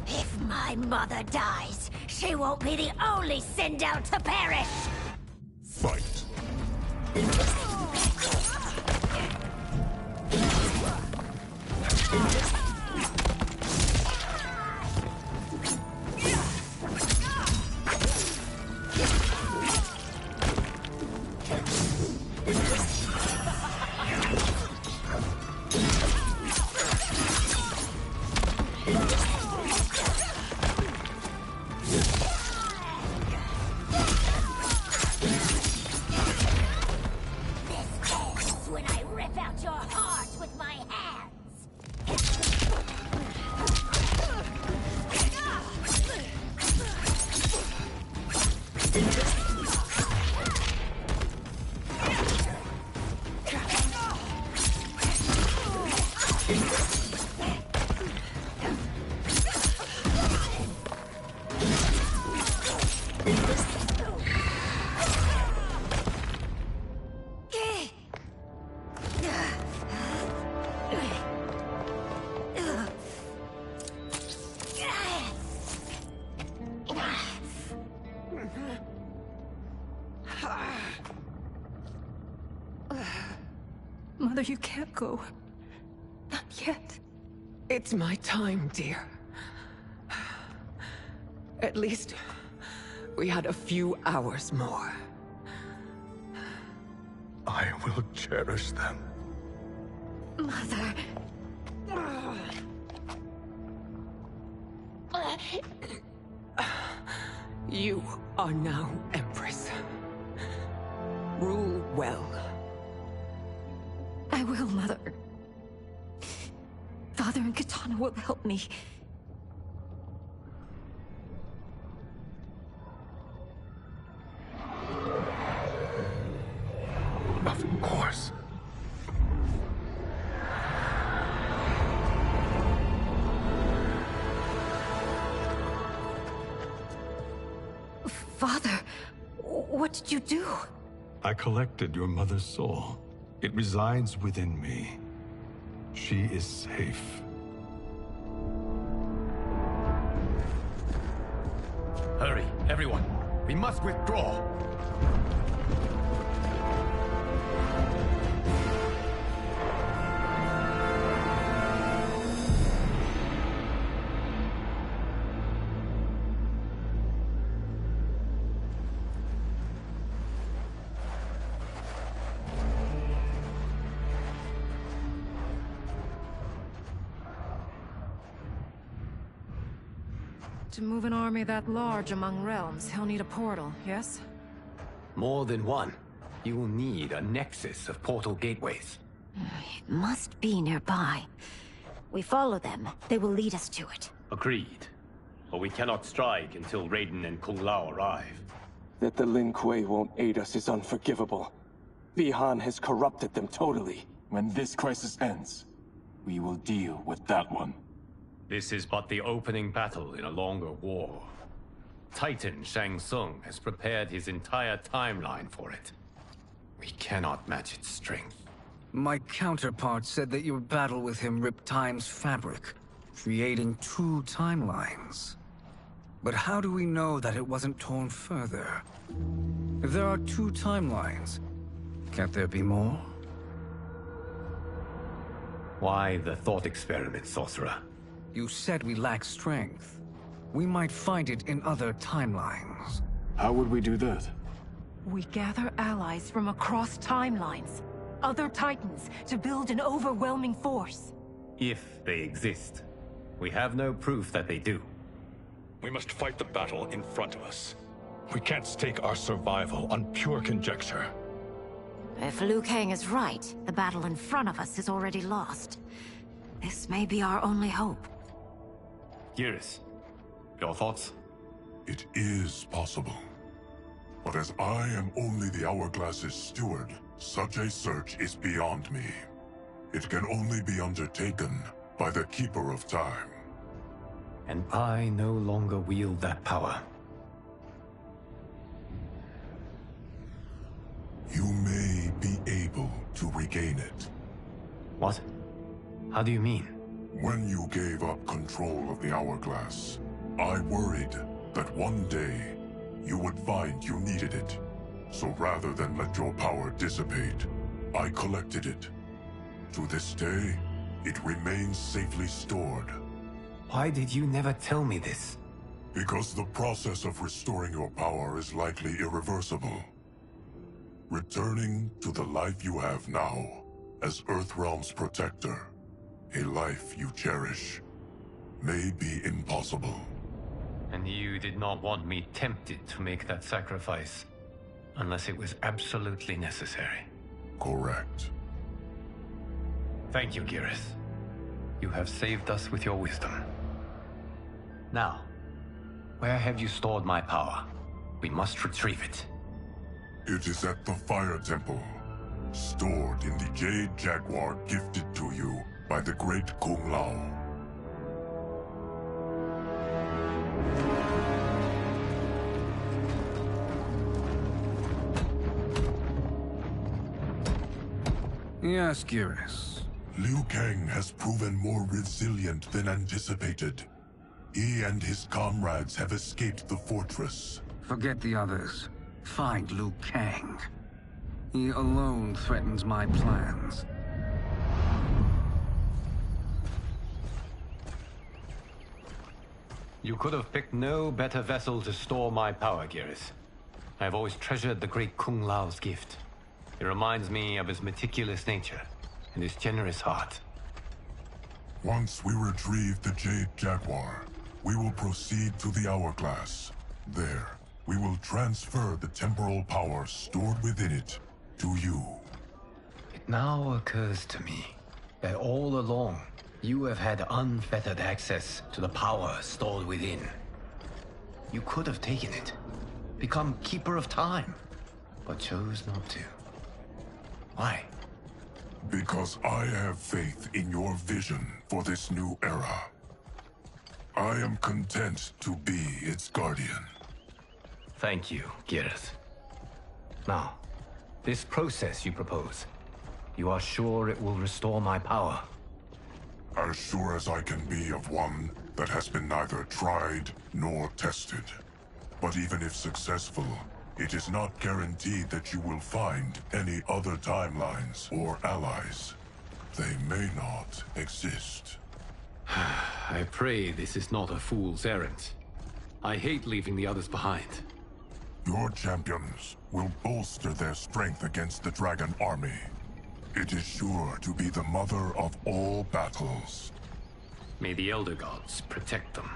If If my mother dies, she won't be the only Sindel to perish! Fight. When I rip out your heart with my hands! Mother, you can't go. Not yet. It's my time, dear. At least, we had a few hours more. I will cherish them. Mother... You are now Empress. Rule well. I will, Mother. Father and Kitana will help me. Of course. Father, what did you do? I collected your mother's soul. It resides within me. She is safe. Hurry, everyone. We must withdraw. To move an army that large among realms, he'll need a portal, yes? More than one. You will need a nexus of portal gateways. It must be nearby. We follow them, they will lead us to it. Agreed. But we cannot strike until Raiden and Kung Lao arrive. That the Lin Kuei won't aid us is unforgivable. Bi-Han has corrupted them totally. When this crisis ends, we will deal with that one. This is but the opening battle in a longer war. Titan Shang Tsung has prepared his entire timeline for it. We cannot match its strength. My counterpart said that your battle with him ripped time's fabric, creating two timelines. But how do we know that it wasn't torn further? If there are two timelines, can't there be more? Why the thought experiment, Sorcerer? You said we lack strength. We might find it in other timelines. How would we do that? We gather allies from across timelines, other Titans, to build an overwhelming force. If they exist. We have no proof that they do. We must fight the battle in front of us. We can't stake our survival on pure conjecture. If Liu Kang is right, the battle in front of us is already lost. This may be our only hope. Geras, your thoughts? It is possible. But as I am only the Hourglass's steward, such a search is beyond me. It can only be undertaken by the Keeper of Time. And I no longer wield that power. You may be able to regain it. What? How do you mean? When you gave up control of the Hourglass, I worried that one day you would find you needed it. So rather than let your power dissipate, I collected it. To this day, it remains safely stored. Why did you never tell me this? Because the process of restoring your power is likely irreversible. Returning to the life you have now, as Earthrealm's protector, a life you cherish, may be impossible. And you did not want me tempted to make that sacrifice, unless it was absolutely necessary. Correct. Thank you, Geras. You have saved us with your wisdom. Now, where have you stored my power? We must retrieve it. It is at the Fire Temple, stored in the Jade Jaguar gifted to you by the great Kung Lao. Yes, Geras. Liu Kang has proven more resilient than anticipated. He and his comrades have escaped the fortress. Forget the others. Find Liu Kang. He alone threatens my plans. You could have picked no better vessel to store my power, Geras. I have always treasured the great Kung Lao's gift. It reminds me of his meticulous nature and his generous heart. Once we retrieve the Jade Jaguar, we will proceed to the Hourglass. There, we will transfer the temporal power stored within it to you. It now occurs to me that all along, you have had unfettered access to the power stored within. You could have taken it, become Keeper of Time, but chose not to. Why? Because I have faith in your vision for this new era. I am content to be its guardian. Thank you, Geras. Now, this process you propose, you are sure it will restore my power? As sure as I can be of one that has been neither tried nor tested. But even if successful, it is not guaranteed that you will find any other timelines or allies. They may not exist. I pray this is not a fool's errand. I hate leaving the others behind. Your champions will bolster their strength against the Dragon Army. It is sure to be the mother of all battles. May the Elder Gods protect them.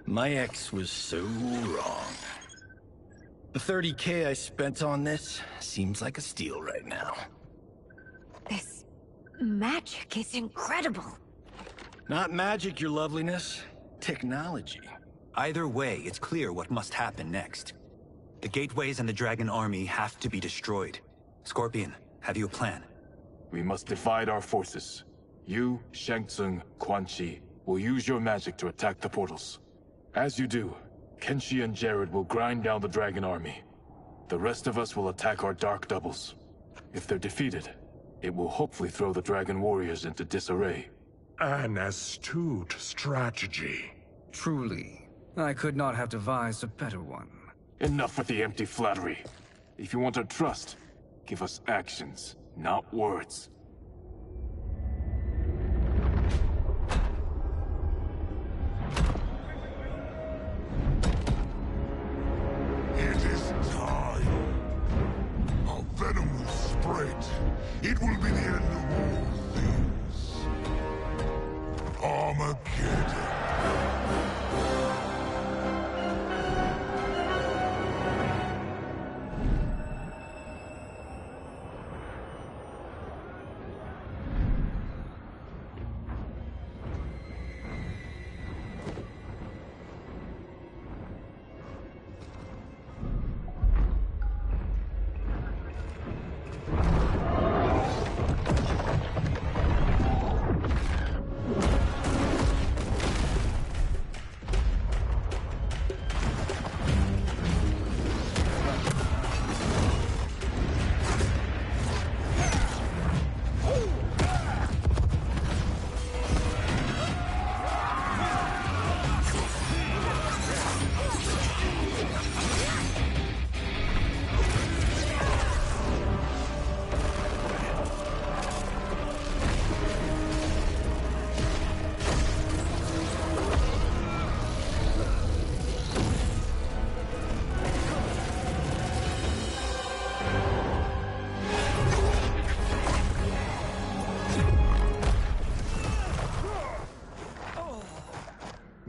My ex was so wrong. The 30K I spent on this seems like a steal right now. This magic is incredible. Not magic, your loveliness. Technology. Either way, it's clear what must happen next. The gateways and the Dragon Army have to be destroyed. Scorpion, have you a plan? We must divide our forces. You, Shang Tsung, Quan Chi will use your magic to attack the portals. As you do, Kenshi and Jared will grind down the Dragon Army. The rest of us will attack our Dark Doubles. If they're defeated, it will hopefully throw the Dragon Warriors into disarray. An astute strategy. Truly, I could not have devised a better one. Enough with the empty flattery. If you want our trust, give us actions, not words. time. Our venom will spread. It will be the end of all things. Armageddon.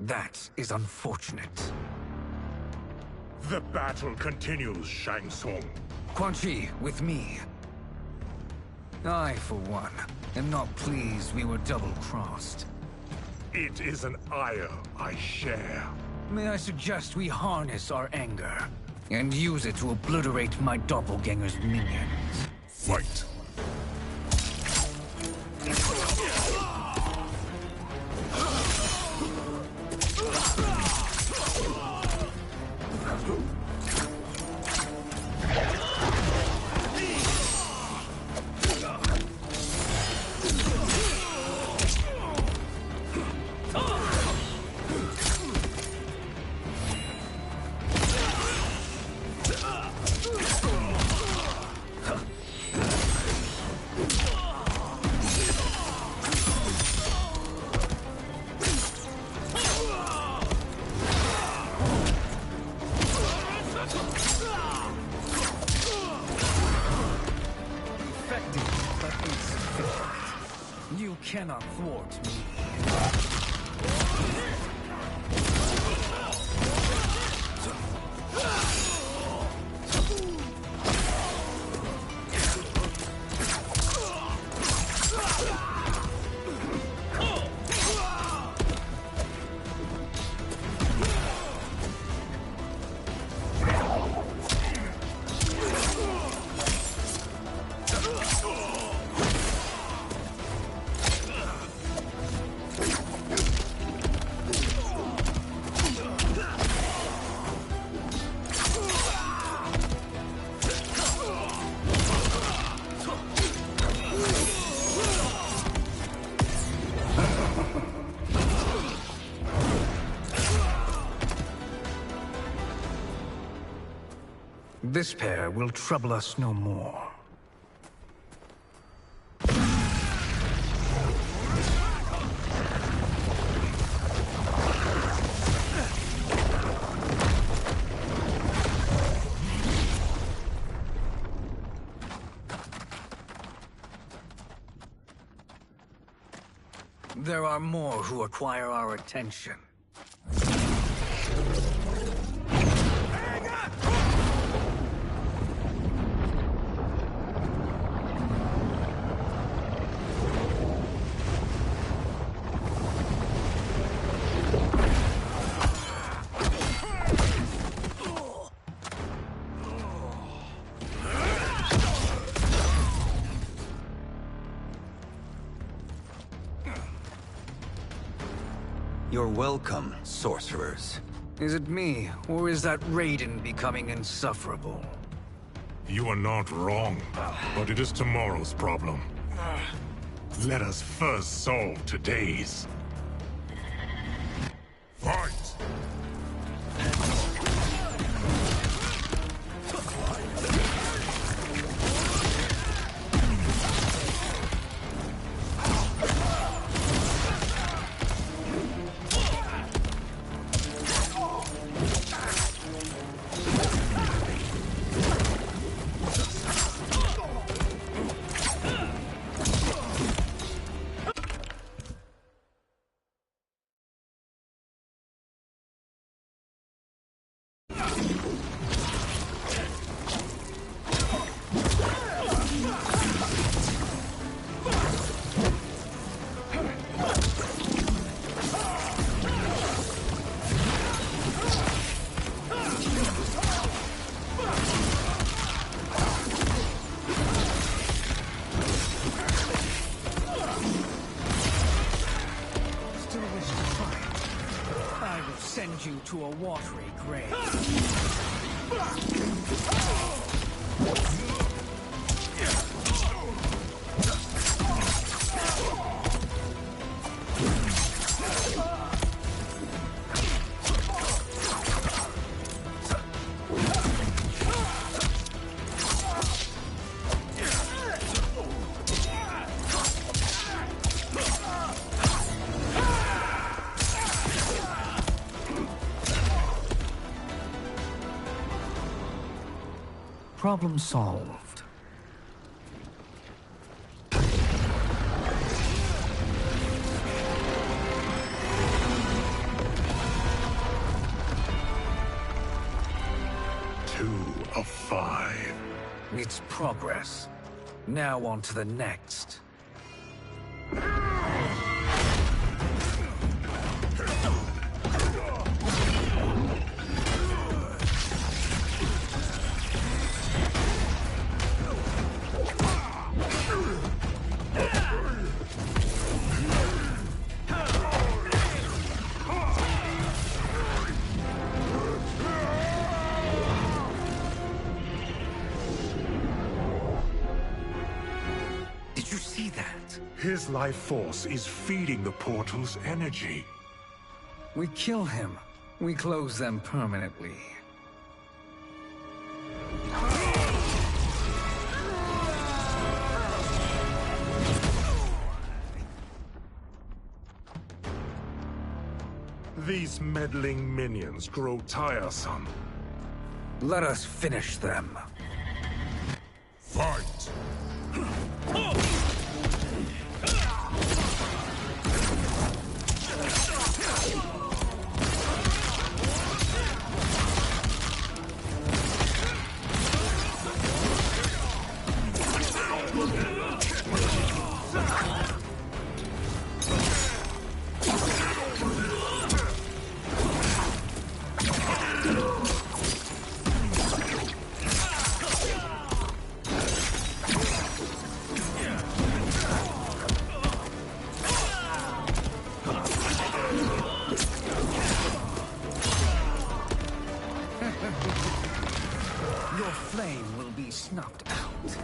That is unfortunate. The battle continues, Shang Tsung. Quan Chi, with me. I, for one, am not pleased we were double-crossed. It is an ire I share. May I suggest we harness our anger and use it to obliterate my doppelganger's minions? Fight. You cannot thwart me. This pair will trouble us no more. There are more who require our attention. You're welcome, sorcerers. Is it me, or is that Raiden becoming insufferable? You are not wrong, but it is tomorrow's problem. Let us first solve today's. Fight! grave. Problem solved. Two of 5. It's progress. Now on to the next. Did you see that? His life force is feeding the portal's energy. We kill him. We close them permanently. These meddling minions grow tiresome. Let us finish them. Fight! Your flame will be snuffed out.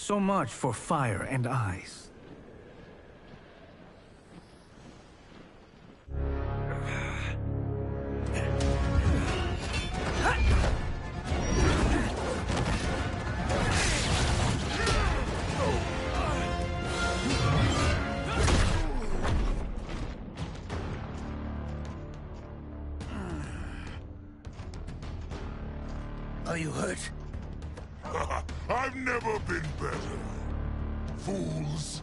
So much for fire and ice. Are you hurt? I've never been better. Fools.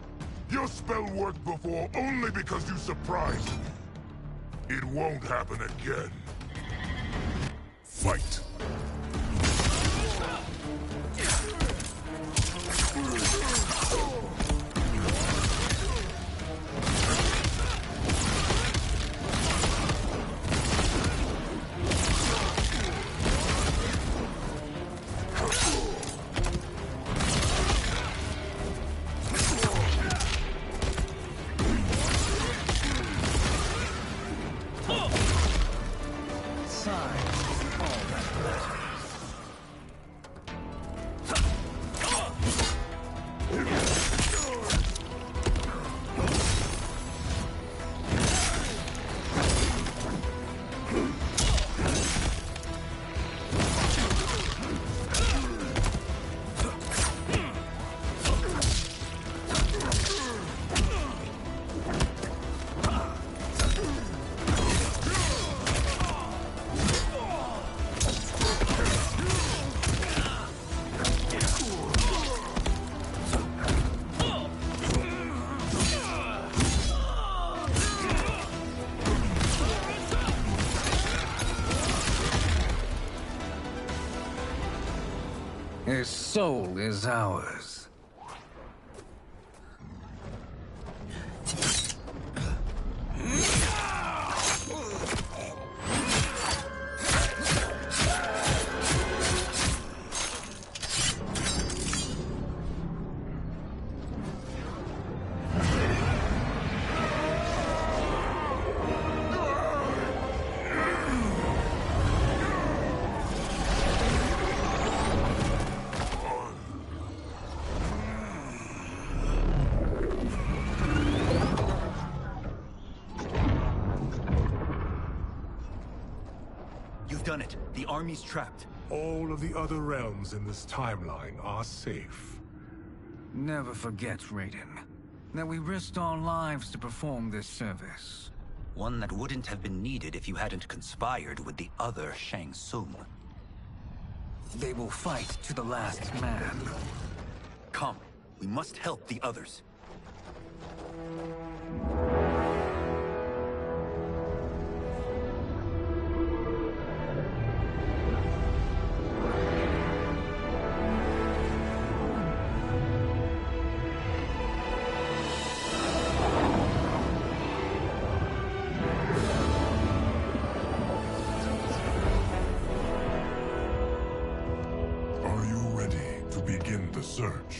Your spell worked before only because you surprised me. It won't happen again. Fight. His soul is ours. You've done it. The army's trapped. All of the other realms in this timeline are safe. Never forget, Raiden, that we risked our lives to perform this service. One that wouldn't have been needed if you hadn't conspired with the other Shang Tsung. They will fight to the last man. Come, we must help the others. Search.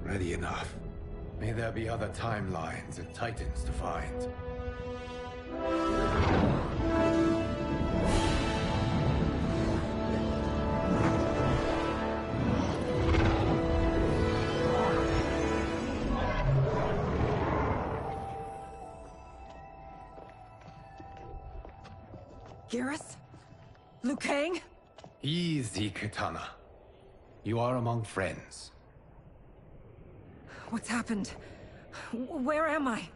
Ready enough. May there be other timelines and titans to find. Geras? Liu Kang? Easy, Kitana. You are among friends. What's happened? Where am I?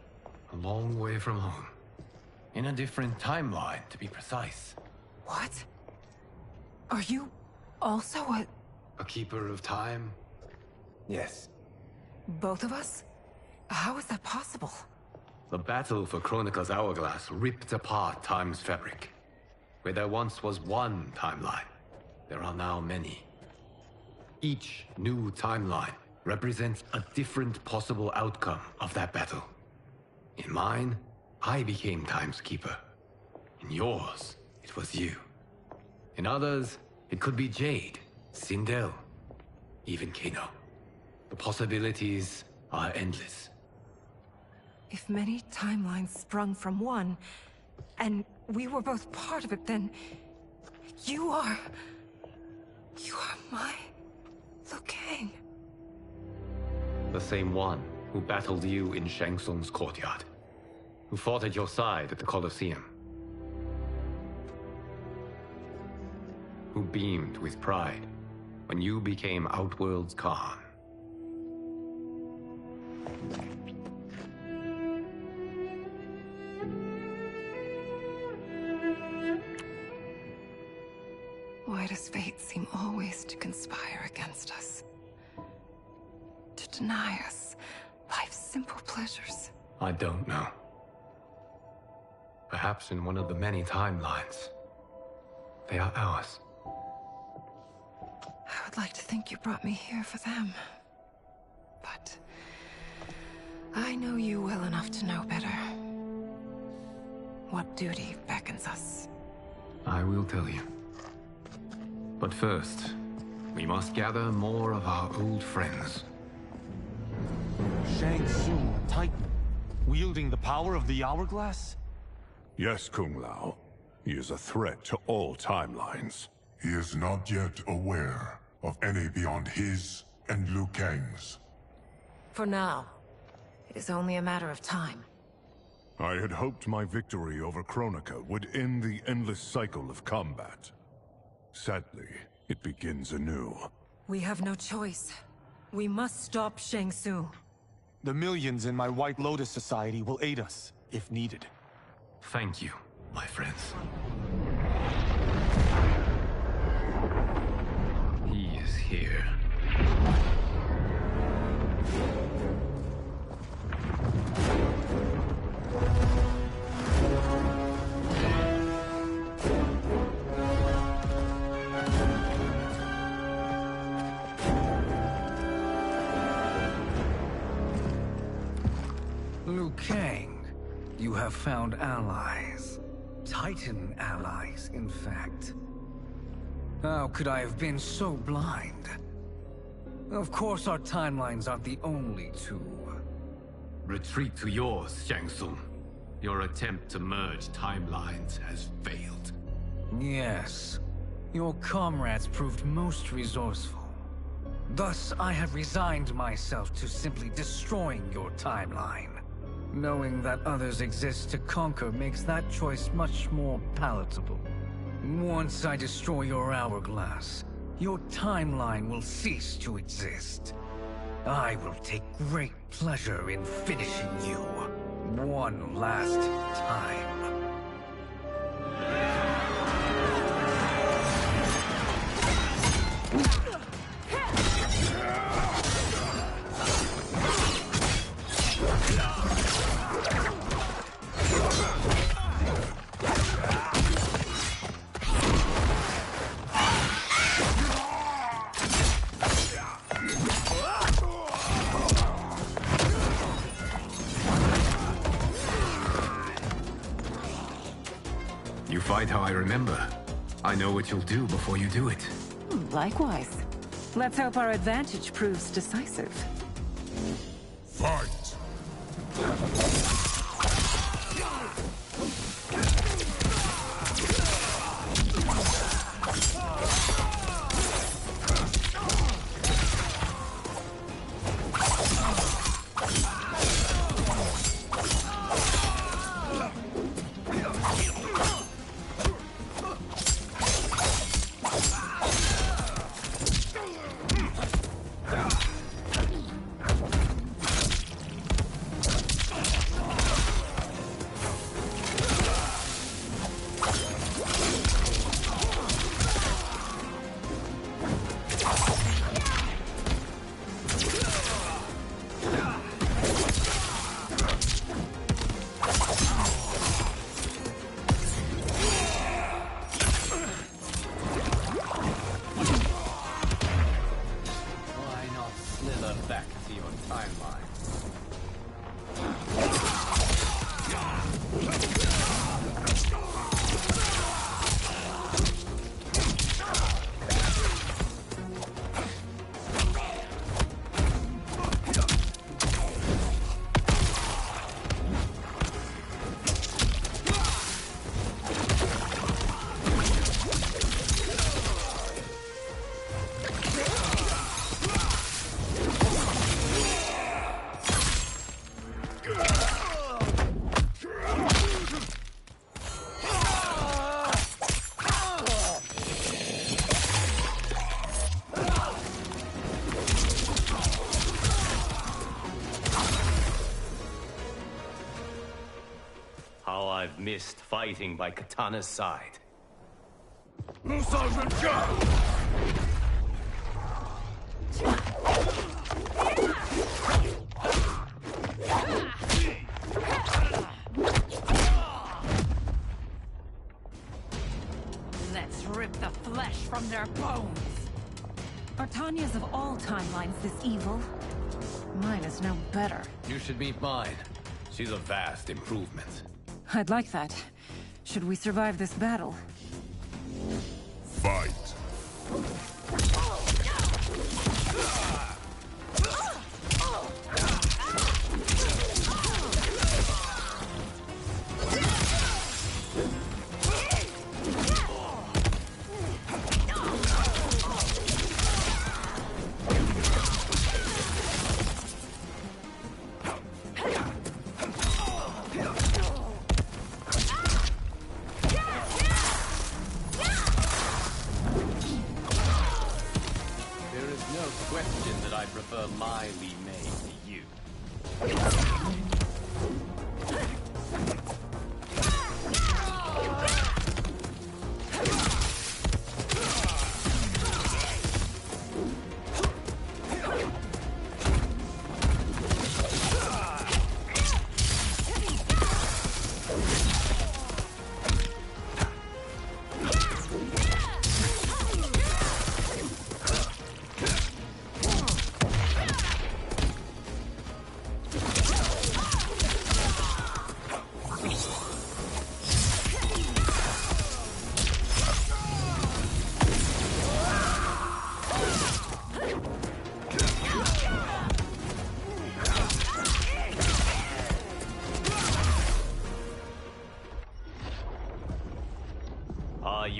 A long way from home. In a different timeline, to be precise. What? Are you also a keeper of time? Yes. both of us? How is that possible? The battle for Kronika's hourglass ripped apart time's fabric. Where there once was one timeline, there are now many. Each new timeline represents a different possible outcome of that battle. In mine, I became Time's Keeper. In yours, it was you. In others, it could be Jade, Sindel, even Kano. The possibilities are endless. If many timelines sprung from one, and we were both part of it, then you are my Liu Kang. The same one who battled you in Shang Tsung's courtyard. Who fought at your side at the Colosseum. Who beamed with pride when you became Outworld's Khan. Why does fate seem always to conspire against us? To deny us life's simple pleasures? I don't know. Perhaps in one of the many timelines, they are ours. I would like to think you brought me here for them. But I know you well enough to know better. What duty beckons us? I will tell you. But first, we must gather more of our old friends. Shang Tsung, a Titan, wielding the power of the Hourglass? Yes, Kung Lao. He is a threat to all timelines. He is not yet aware of any beyond his and Liu Kang's. For now, it is only a matter of time. I had hoped my victory over Kronika would end the endless cycle of combat. Sadly, it begins anew. We have no choice. We must stop Shang Tsung. The millions in my White Lotus Society will aid us, if needed. Thank you, my friends. He is here. Kang, you have found allies. Titan allies, in fact. How could I have been so blind? Of course our timelines aren't the only two. Retreat to yours, Shang Tsung. Your attempt to merge timelines has failed. Yes. Your comrades proved most resourceful. Thus, I have resigned myself to simply destroying your timeline. Knowing that others exist to conquer makes that choice much more palatable. Once I destroy your hourglass, your timeline will cease to exist. I will take great pleasure in finishing you one last time. You fight how I remember. I know what you'll do before you do it. Likewise. Let's hope our advantage proves decisive. Fight! Back to your timeline. How I've missed fighting by Katana's side. Let's rip the flesh from their bones. Are Tanya's of all timelines this evil? Mine is no better. You should meet mine. She's a vast improvement. I'd like that. Should we survive this battle? Fight! Question that I prefer my Li Mei to you.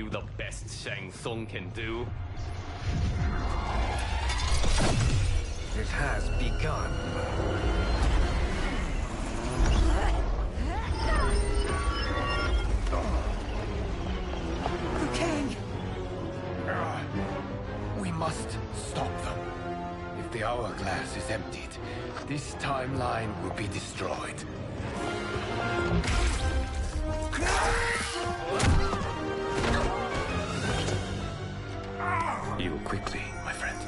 you the best Shang Tsung can do? It has begun. Liu Kang! We must stop them. If the hourglass is emptied, this timeline will be destroyed. Heal quickly, my friend.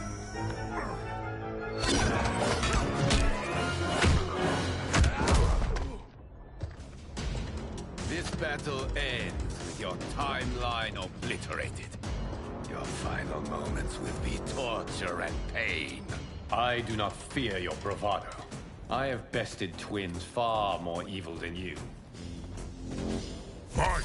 This battle ends with your timeline obliterated. Your final moments will be torture and pain. I do not fear your bravado. I have bested twins far more evil than you. Fight!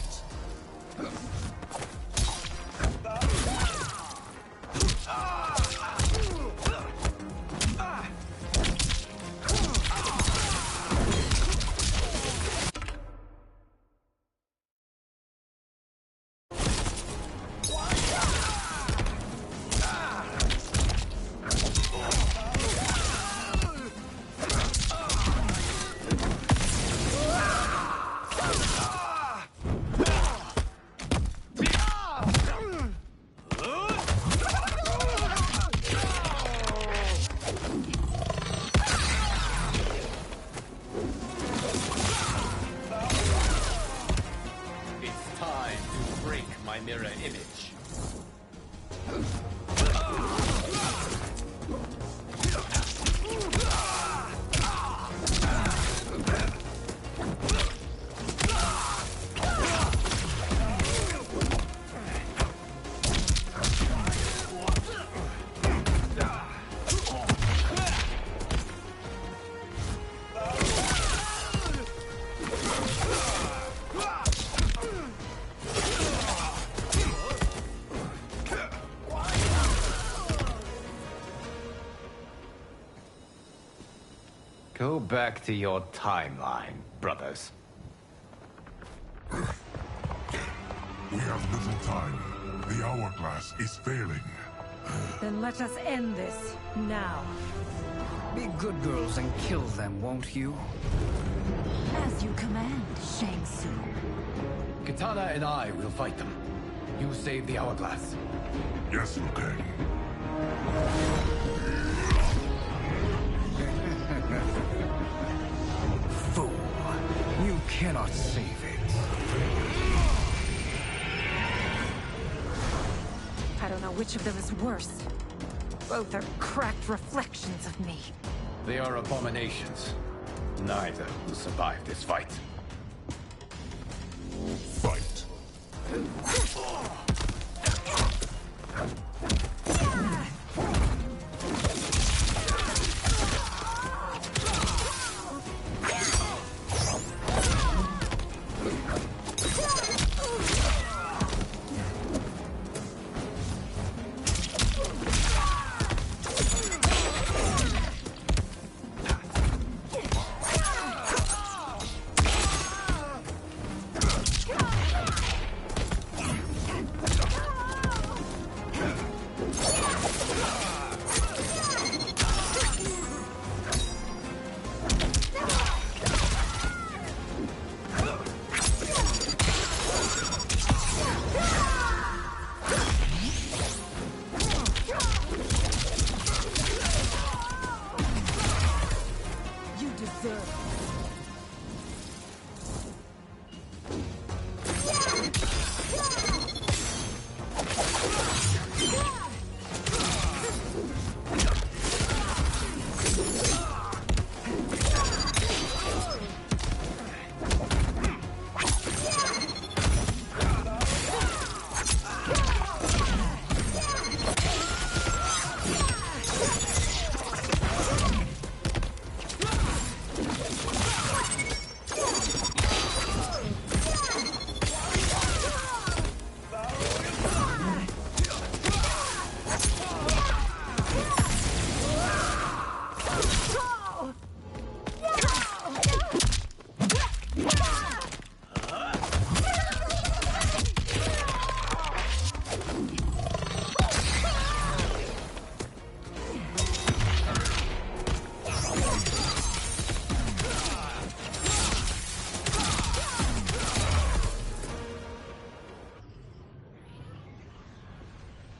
It's time to break my mirror image. Go back to your timeline, brothers. We have little time. The hourglass is failing. Then let us end this, now. Be good girls and kill them, won't you? As you command, Shang Tsung. Katana and I will fight them. You save the hourglass. Yes, Liu Kang. Fool. You cannot save it. I don't know which of them is worse. Both are cracked reflections of me. They are abominations. Neither will survive this fight. Fight.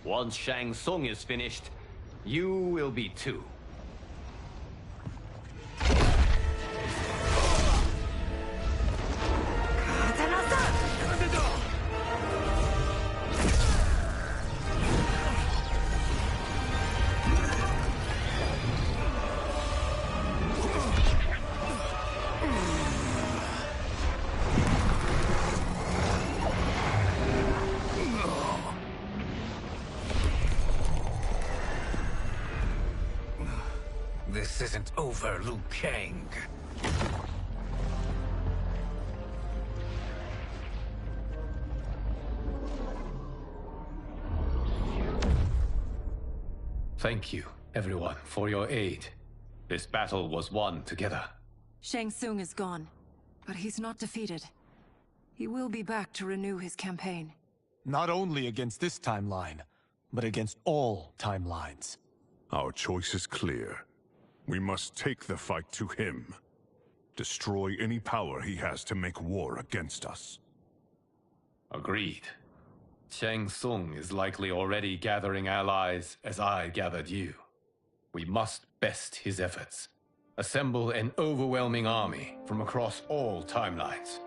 Once Shang Tsung is finished, you will be too. This isn't over, Liu Kang. Thank you, everyone, for your aid. This battle was won together. Shang Tsung is gone, but he's not defeated. He will be back to renew his campaign. Not only against this timeline, but against all timelines. Our choice is clear. We must take the fight to him. Destroy any power he has to make war against us. Agreed. Shang Tsung is likely already gathering allies as I gathered you. We must best his efforts. Assemble an overwhelming army from across all timelines.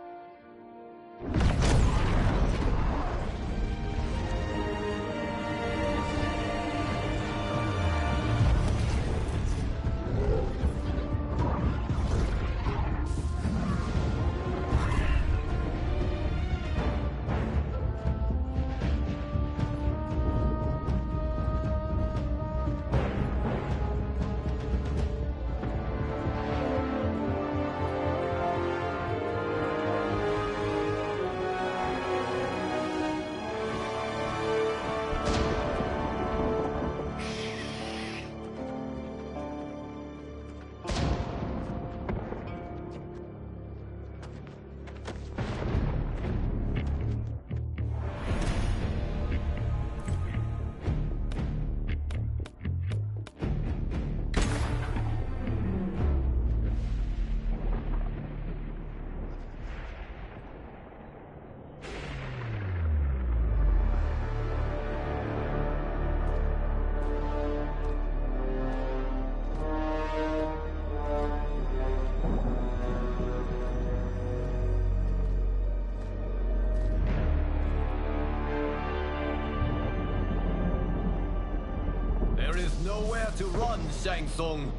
There is nowhere to run, Shang Tsung.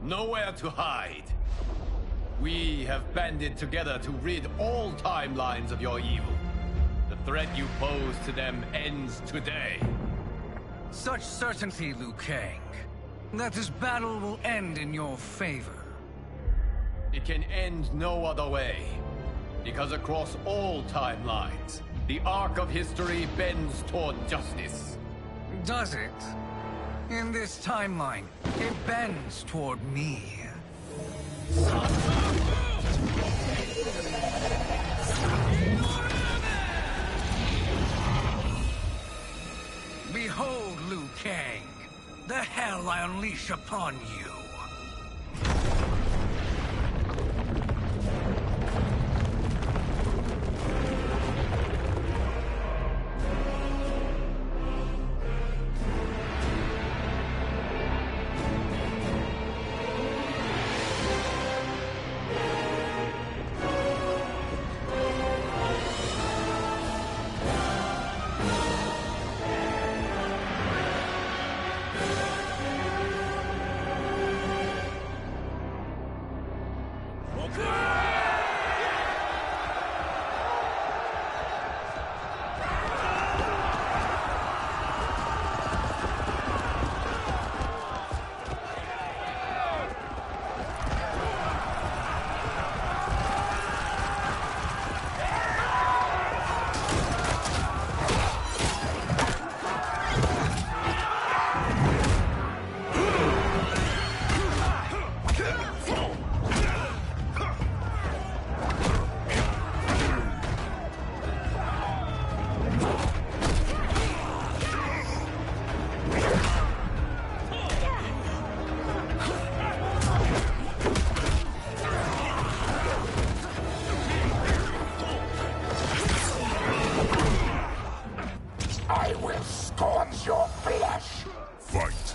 Nowhere to hide. We have banded together to rid all timelines of your evil. The threat you pose to them ends today. Such certainty, Liu Kang, that this battle will end in your favor. It can end no other way. Because across all timelines, the arc of history bends toward justice. Does it? In this timeline, it bends toward me. Behold, Liu Kang, the hell I unleash upon you. I will scorch your flesh! Fight!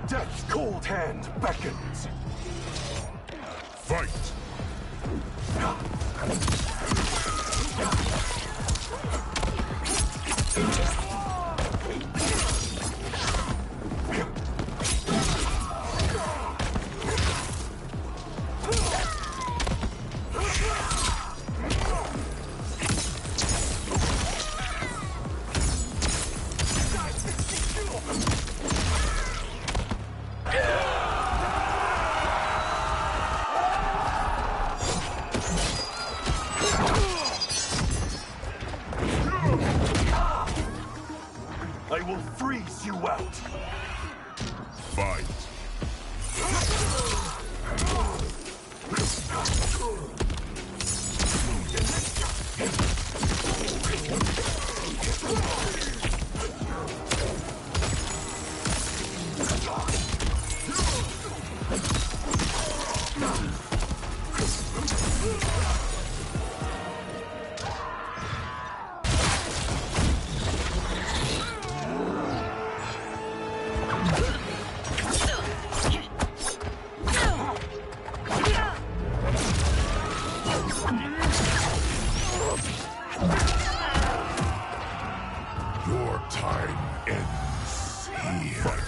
Death's cold hand beckons. Fight! I will freeze you out. Fight! Your time ends here.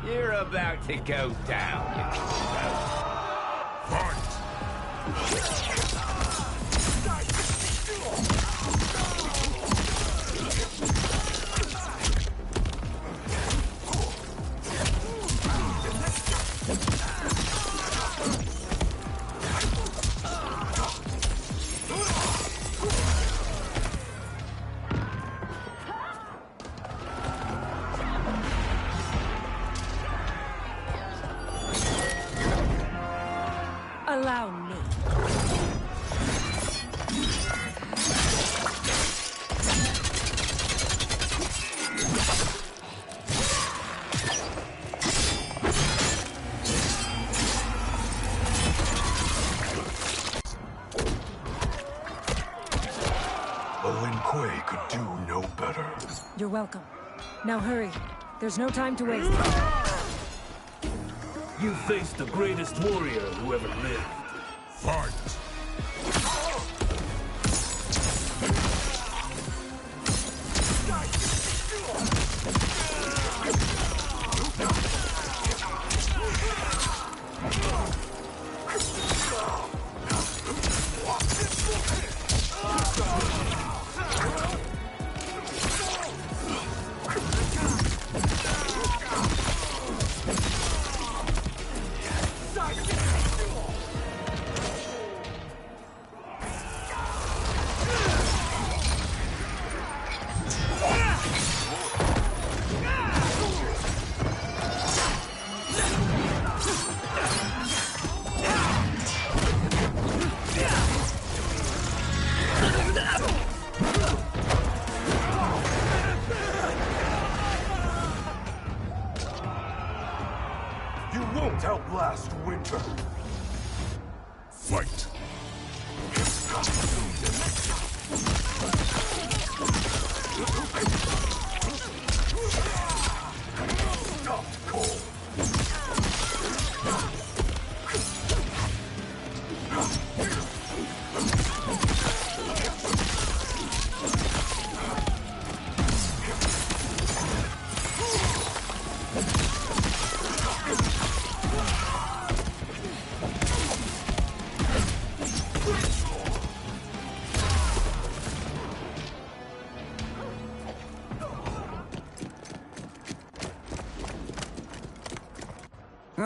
You're about to go down, you Allow me. A Lin Kuei could do no better. You're welcome. Now hurry. There's no time to waste. You face the greatest warrior who ever lived. Fight!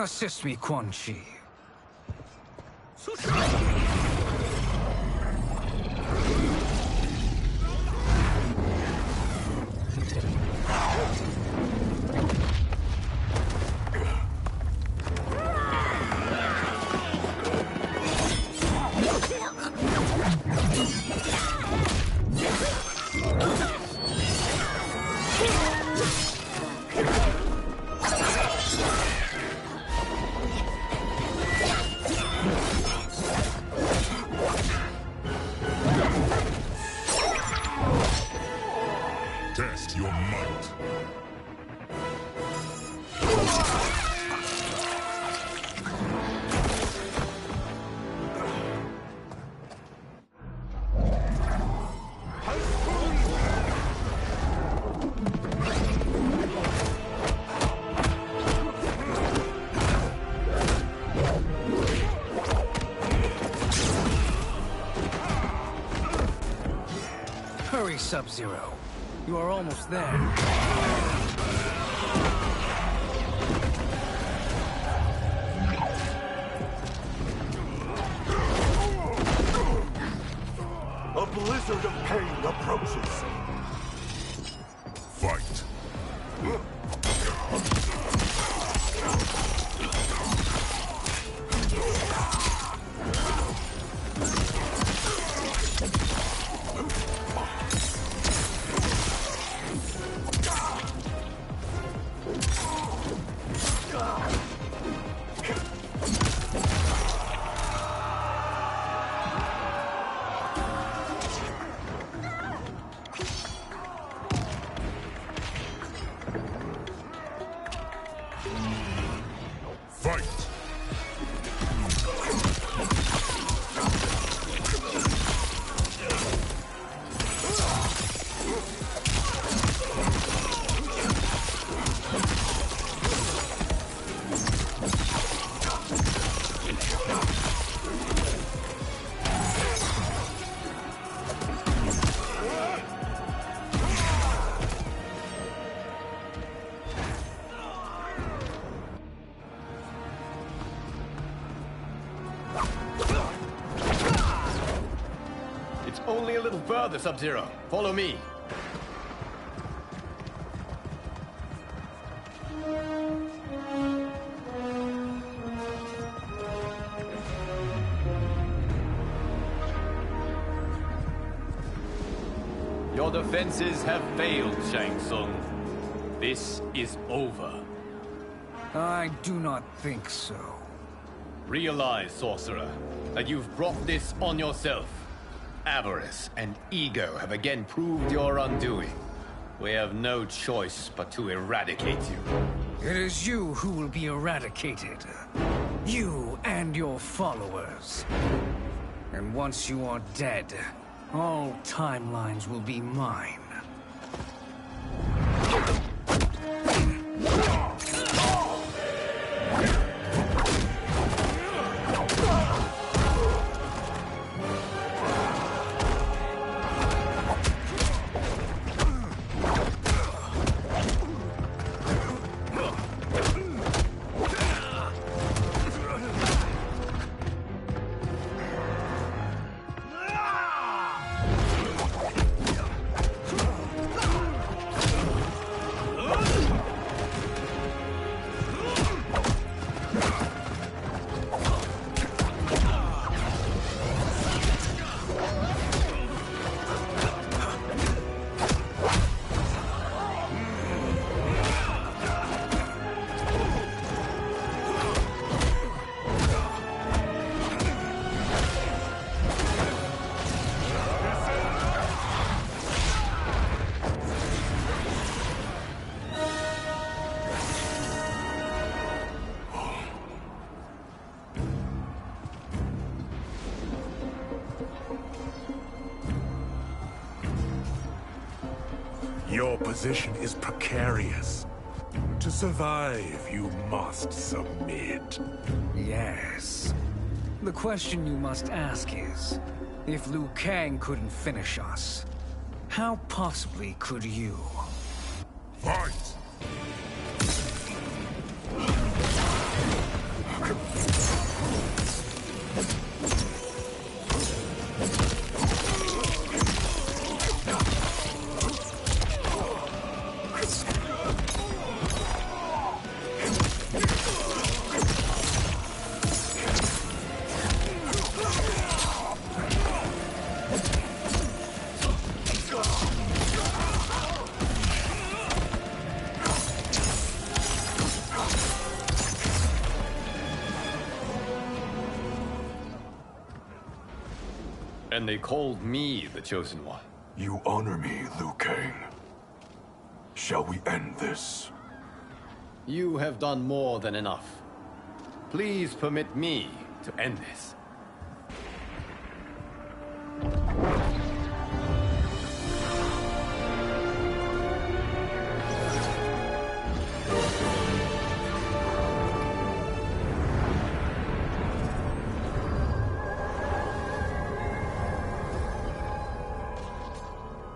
Assist me, Quan Chi. Test your might. Hurry, Sub-Zero. You are almost there. A blizzard of pain approaches. Fight. Fight! It's only a little further, Sub-Zero. Follow me. Your defenses have failed, Shang Tsung. This is over. I do not think so. Realize, Sorcerer, that you've brought this on yourself. Avarice and ego have again proved your undoing. We have no choice but to eradicate you. It is you who will be eradicated. You and your followers. And once you are dead, all timelines will be mine. Your position is precarious. To survive, you must submit. Yes. The question you must ask is, if Liu Kang couldn't finish us, how possibly could you? Fight! And they called me the Chosen One. You honor me, Liu Kang. Shall we end this? You have done more than enough. Please permit me to end this.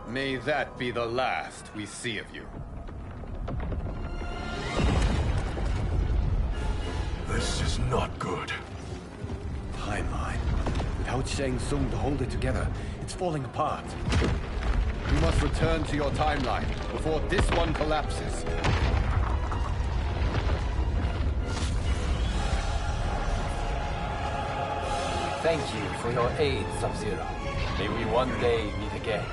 May that be the last we see of you. This is not good. Timeline. Without Shang Tsung to hold it together, it's falling apart. You must return to your timeline before this one collapses. Thank you for your aid, Sub-Zero. May we one day meet again.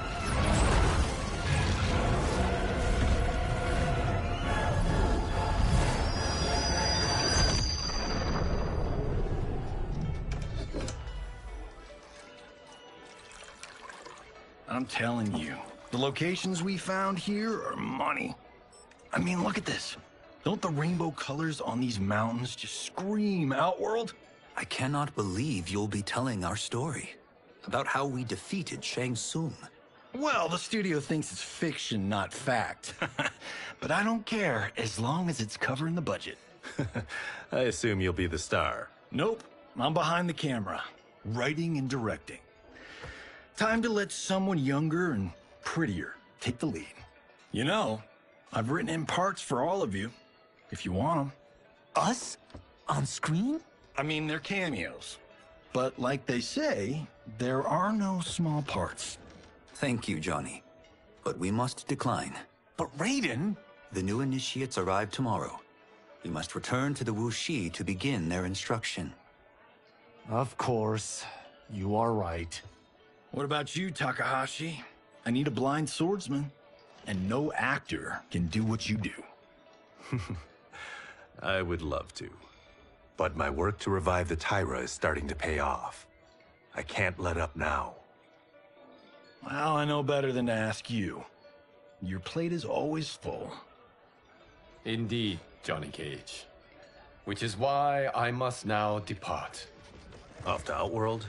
I'm telling you, the locations we found here are money. I mean, look at this. Don't the rainbow colors on these mountains just scream Outworld? I cannot believe you'll be telling our story about how we defeated Shang Tsung. Well, the studio thinks it's fiction, not fact. But I don't care, as long as it's covering the budget. I assume you'll be the star. Nope, I'm behind the camera, writing and directing. Time to let someone younger and prettier take the lead. You know, I've written in parts for all of you, if you want them. Us? On screen? I mean, they're cameos. But like they say, there are no small parts. Thank you, Johnny. But we must decline. But Raiden? The new initiates arrive tomorrow. We must return to the Wuxi to begin their instruction. Of course. You are right. What about you, Takahashi? I need a blind swordsman. And no actor can do what you do. I would love to. But my work to revive the Tyra is starting to pay off. I can't let up now. Well, I know better than to ask you. Your plate is always full. Indeed, Johnny Cage. Which is why I must now depart. Off to Outworld?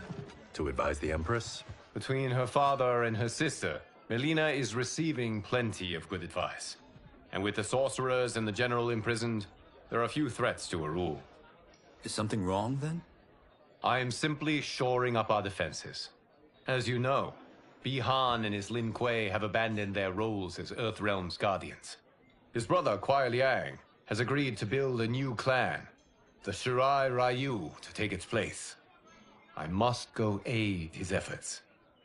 To advise the Empress? Between her father and her sister, Melina is receiving plenty of good advice. And with the sorcerers and the general imprisoned, there are few threats to her rule. Is something wrong, then? I am simply shoring up our defenses. As you know, Bi-Han and his Lin Kuei have abandoned their roles as Earthrealm's guardians. His brother, Kuai Liang, has agreed to build a new clan, the Shirai Ryu, to take its place. I must go aid his efforts.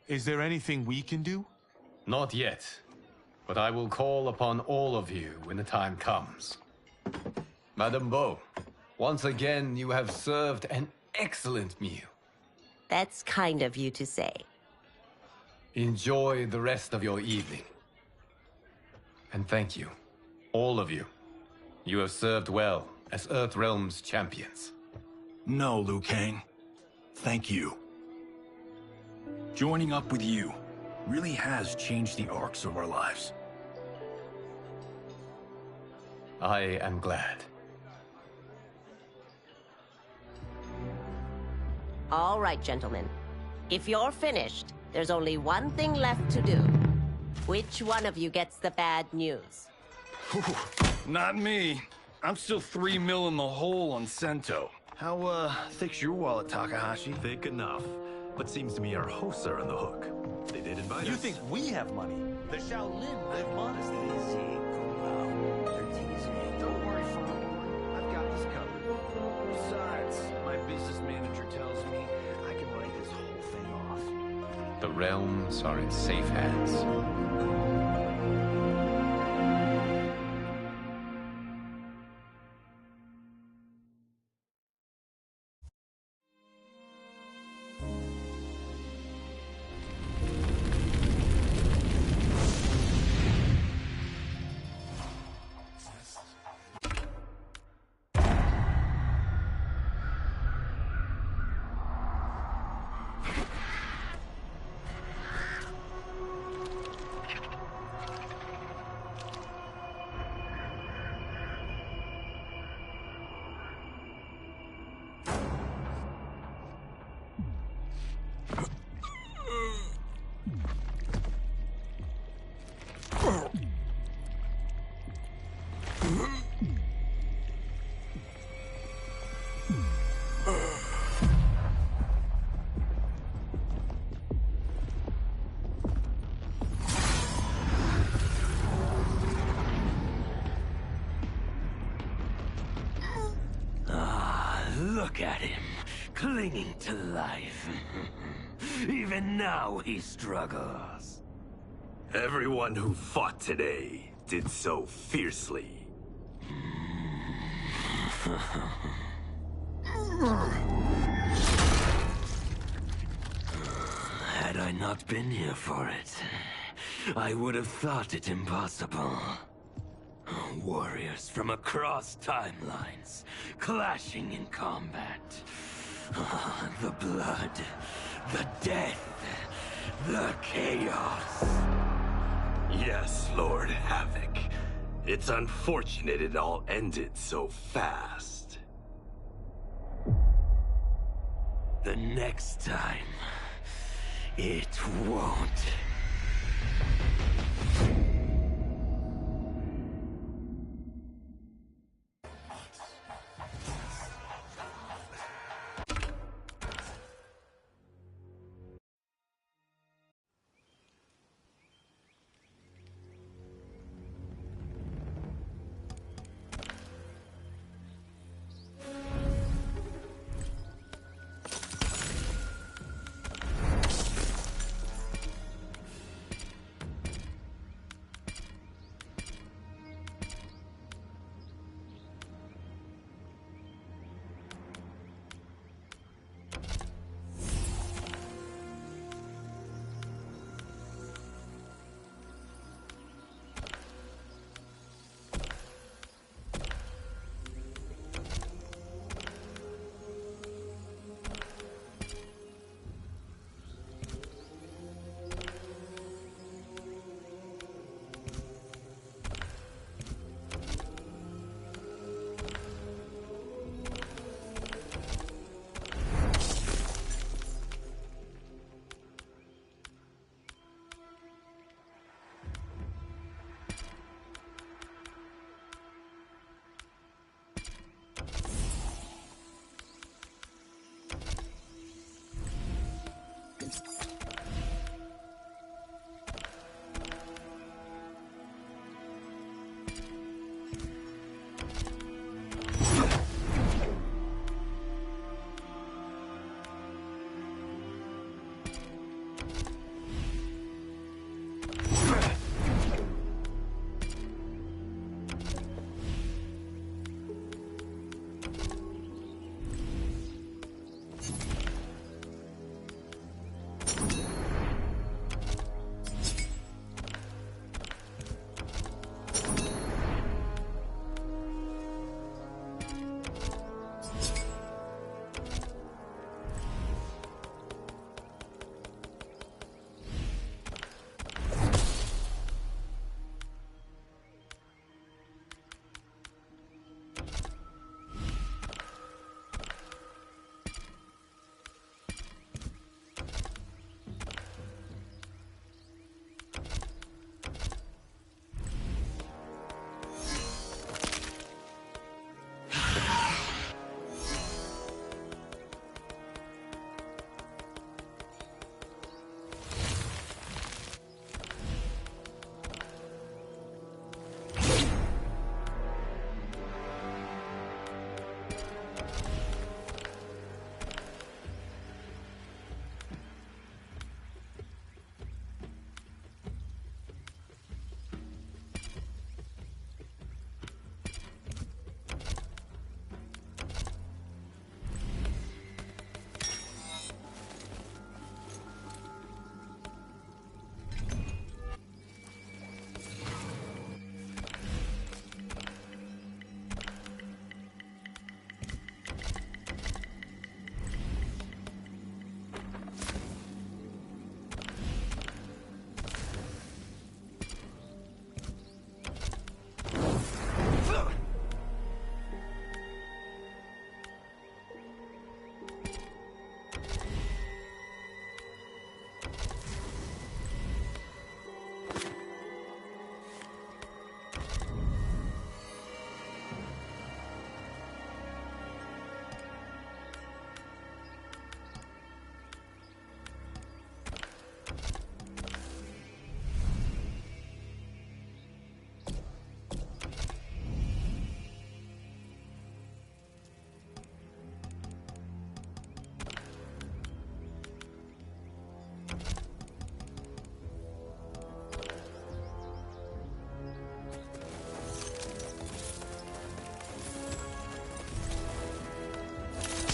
Is there anything we can do? Not yet, but I will call upon all of you when the time comes. Madame Bo, once again you have served an excellent meal. That's kind of you to say. Enjoy the rest of your evening. And thank you, all of you. You have served well as Earthrealm's champions. No, Liu Kang. Thank you. Joining up with you really has changed the arcs of our lives. I am glad. All right, gentlemen. If you're finished, there's only one thing left to do. Which one of you gets the bad news? Not me. I'm still 3 mil in the hole on Sento. How, thick's your wallet, Takahashi? Thick enough. But seems to me our hosts are on the hook. They did invite us. You think we have money? The Shaolin live modestly. Don't worry, Father. I've got this covered. Besides, my business manager tells me I can write this whole thing off. The realms are in safe hands. Look at him, clinging to life. Even now he struggles. Everyone who fought today did so fiercely. Had I not been here for it, I would have thought it impossible. Warriors from across timelines, clashing in combat. The blood, the death, the chaos. Yes, Lord Havoc. It's unfortunate it all ended so fast. The next time, it won't.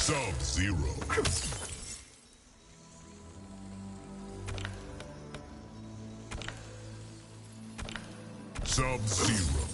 Sub-Zero. Sub-Zero.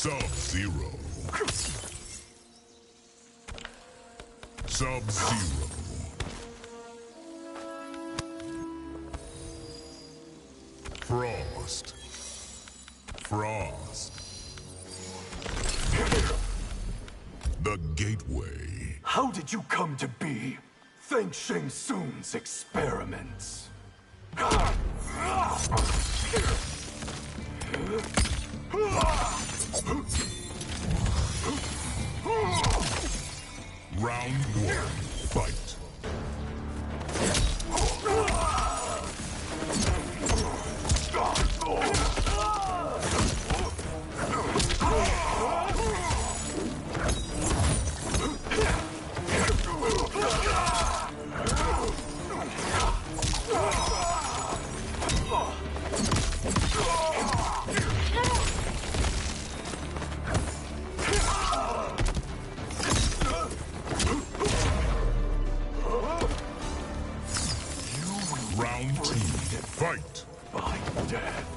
Sub-Zero. Sub-Zero. Frost. Frost. The Gateway. How did you come to be? Thanks Shang Tsung's experiments. Round one, fight. Round two, fight. By death.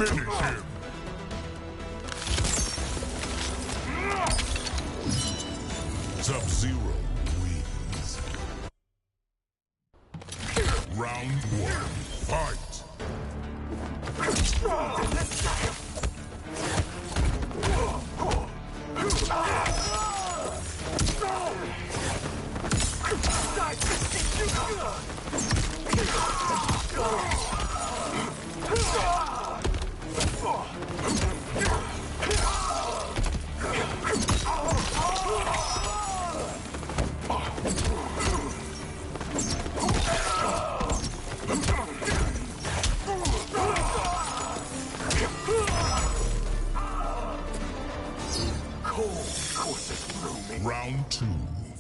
Finish him. Sub-Zero wins. Round one, fight. Round two,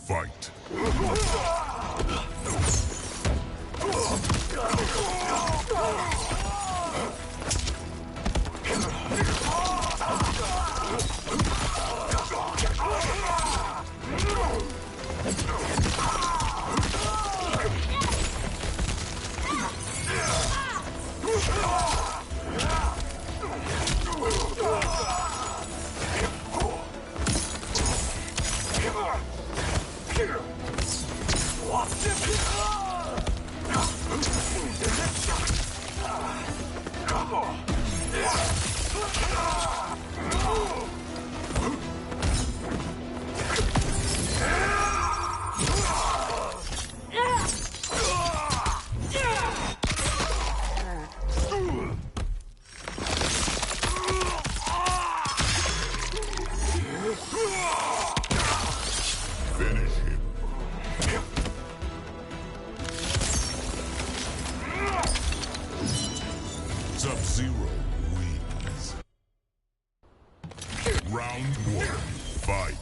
fight. Round 1. Fight.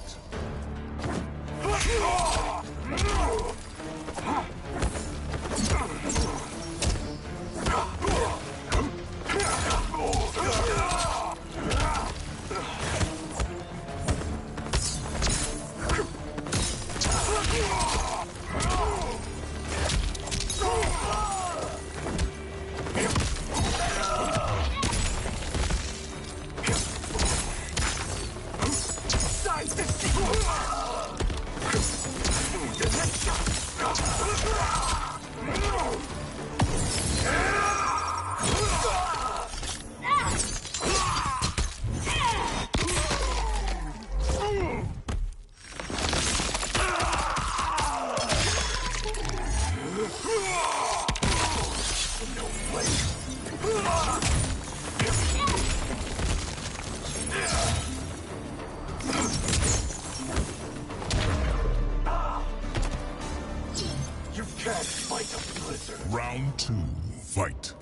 Round 2. Fight.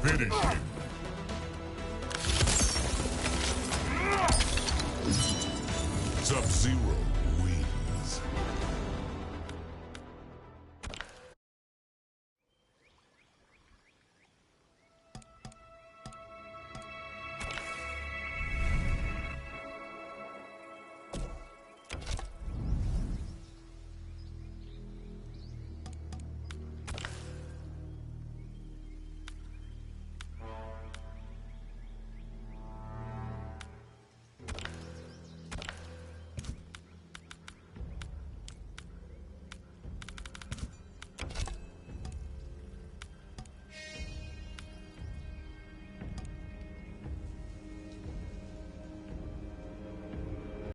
Finish him.